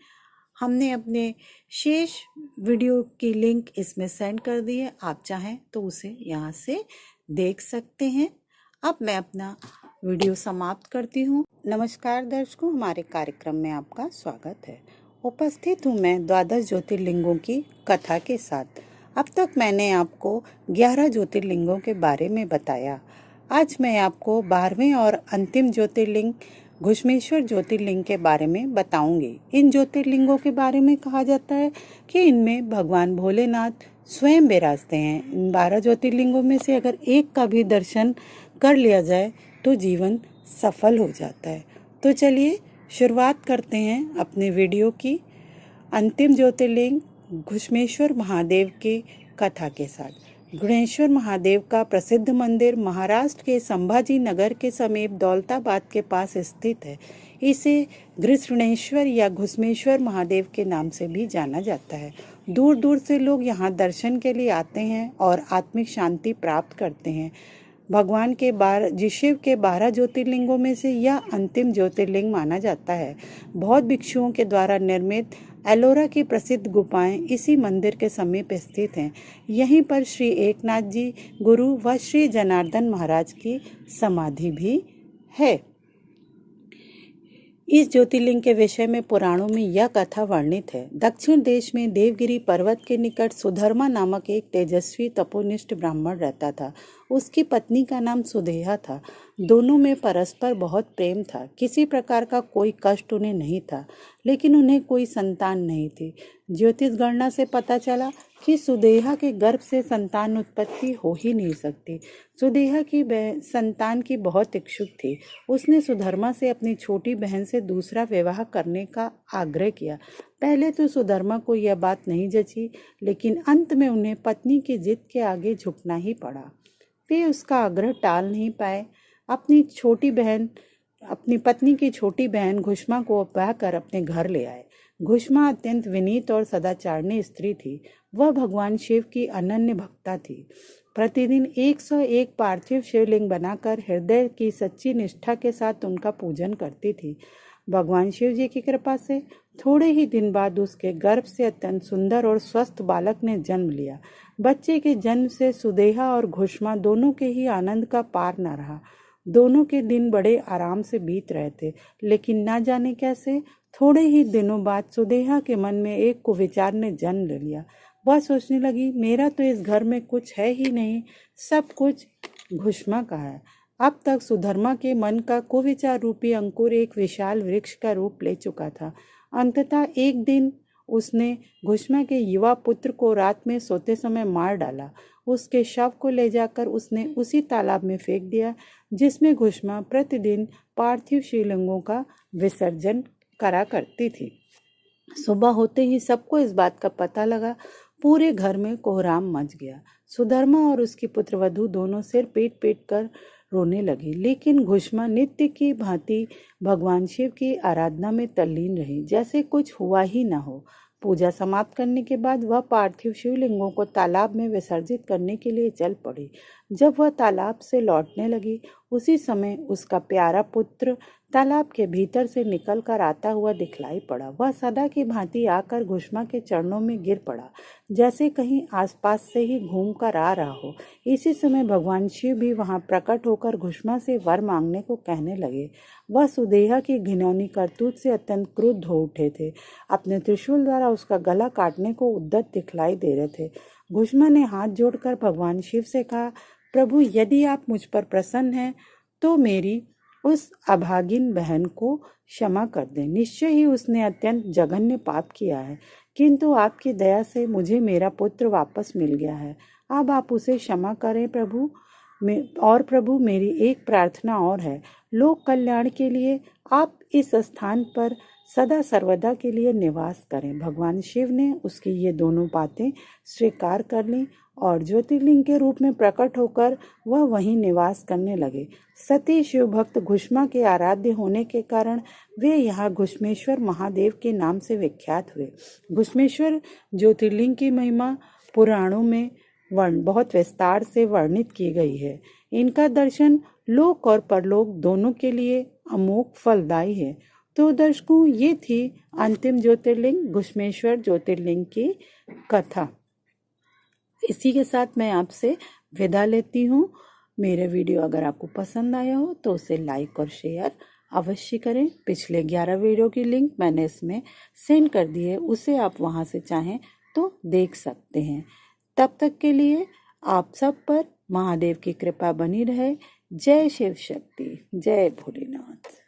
हमने अपने शेष वीडियो की लिंक इसमें सेंड कर दी है, आप चाहें तो उसे यहाँ से देख सकते हैं। अब मैं अपना वीडियो समाप्त करती हूँ। नमस्कार दर्शकों, हमारे कार्यक्रम में आपका स्वागत है। उपस्थित हूँ मैं 12 ज्योतिर्लिंगों की कथा के साथ। अब तक मैंने आपको 11 ज्योतिर्लिंगों के बारे में बताया। आज मैं आपको 12वें और अंतिम ज्योतिर्लिंग घुश्मेश्वर ज्योतिर्लिंग के बारे में बताऊंगी। इन ज्योतिर्लिंगों के बारे में कहा जाता है कि इनमें भगवान भोलेनाथ स्वयं विराजते हैं। इन 12 ज्योतिर्लिंगों में से अगर एक का भी दर्शन कर लिया जाए तो जीवन सफल हो जाता है। तो चलिए शुरुआत करते हैं अपने वीडियो की अंतिम ज्योतिर्लिंग घुश्मेश्वर महादेव की कथा के साथ। घुश्मेश्वर महादेव का प्रसिद्ध मंदिर महाराष्ट्र के संभाजी नगर के समीप दौलताबाद के पास स्थित है। इसे घृष्णेश्वर या घुश्मेश्वर महादेव के नाम से भी जाना जाता है। दूर दूर से लोग यहाँ दर्शन के लिए आते हैं और आत्मिक शांति प्राप्त करते हैं। भगवान के शिव के 12 ज्योतिर्लिंगों में से यह अंतिम ज्योतिर्लिंग माना जाता है। बौद्ध भिक्षुओं के द्वारा निर्मित एलोरा की प्रसिद्ध गुफाएं इसी मंदिर के समीप स्थित हैं। यहीं पर श्री एकनाथ जी गुरु व श्री जनार्दन महाराज की समाधि भी है। इस ज्योतिर्लिंग के विषय में पुराणों में यह कथा वर्णित है। दक्षिण देश में देवगिरी पर्वत के निकट सुधर्मा नामक एक तेजस्वी तपोनिष्ठ ब्राह्मण रहता था। उसकी पत्नी का नाम सुदेहा था। दोनों में परस्पर बहुत प्रेम था। किसी प्रकार का कोई कष्ट उन्हें नहीं था, लेकिन उन्हें कोई संतान नहीं थी। ज्योतिष गणना से पता चला कि सुदेहा के गर्भ से संतान उत्पत्ति हो ही नहीं सकती। सुदेहा की संतान की बहुत इच्छुक थी। उसने सुधर्मा से अपनी छोटी बहन से दूसरा विवाह करने का आग्रह किया। पहले तो सुधर्मा को यह बात नहीं जची, लेकिन अंत में उन्हें पत्नी की जिद के आगे झुकना ही पड़ा। वे उसका आग्रह टाल नहीं पाए। अपनी पत्नी की छोटी बहन घुष्मा को ब्याह कर अपने घर ले आए। घुष्मा अत्यंत विनीत और सदाचारणी स्त्री थी। वह भगवान शिव की अनन्य भक्ता थी। प्रतिदिन 101 पार्थिव शिवलिंग बनाकर हृदय की सच्ची निष्ठा के साथ उनका पूजन करती थी। भगवान शिव जी की कृपा से थोड़े ही दिन बाद उसके गर्भ से अत्यंत सुंदर और स्वस्थ बालक ने जन्म लिया। बच्चे के जन्म से सुदेहा और घुष्मा दोनों के ही आनंद का पार न रहा। दोनों के दिन बड़े आराम से बीत रहे थे, लेकिन ना जाने कैसे थोड़े ही दिनों बाद सुदेहा के मन में एक कुविचार ने जन्म ले लिया। वह सोचने लगी, मेरा तो इस घर में कुछ है ही नहीं, सब कुछ घुष्मा का है। अब तक सुधर्मा के मन का कुविचार रूपी अंकुर एक विशाल वृक्ष का रूप ले चुका था। अंततः एक दिन उसने घुष्मा के युवा पुत्र को रात में सोते समय मार डाला। उसके शव को ले जाकर उसने उसी तालाब में फेंक दिया जिसमें घुष्मा प्रतिदिन पार्थिव शिवलिंगों का विसर्जन करा करती थी। सुबह होते ही सबको इस बात का पता लगा। पूरे घर में कोहराम मच गया। सुधर्मा और उसकी पुत्रवधू दोनों सिर पीट पीट कर रोने लगी, लेकिन घुष्मा नित्य की भांति भगवान शिव की आराधना में तल्लीन रही, जैसे कुछ हुआ ही न हो। पूजा समाप्त करने के बाद वह पार्थिव शिवलिंगों को तालाब में विसर्जित करने के लिए चल पड़ी। जब वह तालाब से लौटने लगी, उसी समय उसका प्यारा पुत्र तालाब के भीतर से निकल कर आता हुआ दिखलाई पड़ा। वह सदा की भांति आकर घुष्मा के चरणों में गिर पड़ा, जैसे कहीं आसपास से ही घूम कर आ रहा हो। इसी समय भगवान शिव भी वहां प्रकट होकर घुष्मा से वर मांगने को कहने लगे। वह सुदेहा की घिनौनी करतूत से अत्यंत क्रुद्ध हो उठे थे। अपने त्रिशूल द्वारा उसका गला काटने को उद्यत दिखलाई दे रहे थे। घुष्मा ने हाथ जोड़कर भगवान शिव से कहा, प्रभु, यदि आप मुझ पर प्रसन्न हैं तो मेरी उस अभागिन बहन को क्षमा कर दें। निश्चय ही उसने अत्यंत जघन्य पाप किया है, किंतु आपकी दया से मुझे मेरा पुत्र वापस मिल गया है। अब आप उसे क्षमा करें प्रभु। प्रभु, मेरी एक प्रार्थना और है। लोक कल्याण के लिए आप इस स्थान पर सदा सर्वदा के लिए निवास करें। भगवान शिव ने उसकी ये दोनों बातें स्वीकार कर लीं और ज्योतिर्लिंग के रूप में प्रकट होकर वह वहीं निवास करने लगे। सती शिव भक्त घुष्मा के आराध्य होने के कारण वे यहाँ घुष्मेश्वर महादेव के नाम से विख्यात हुए। घुष्मेश्वर ज्योतिर्लिंग की महिमा पुराणों में बहुत विस्तार से वर्णित की गई है। इनका दर्शन लोक और परलोक दोनों के लिए अमोघ फलदायी है। तो दर्शकों, ये थी अंतिम ज्योतिर्लिंग घुष्मेश्वर ज्योतिर्लिंग की कथा। इसी के साथ मैं आपसे विदा लेती हूँ। मेरे वीडियो अगर आपको पसंद आया हो तो उसे लाइक और शेयर अवश्य करें। पिछले 11 वीडियो की लिंक मैंने इसमें सेंड कर दी है, उसे आप वहाँ से चाहें तो देख सकते हैं। तब तक के लिए आप सब पर महादेव की कृपा बनी रहे। जय शिव शक्ति, जय भोलेनाथ।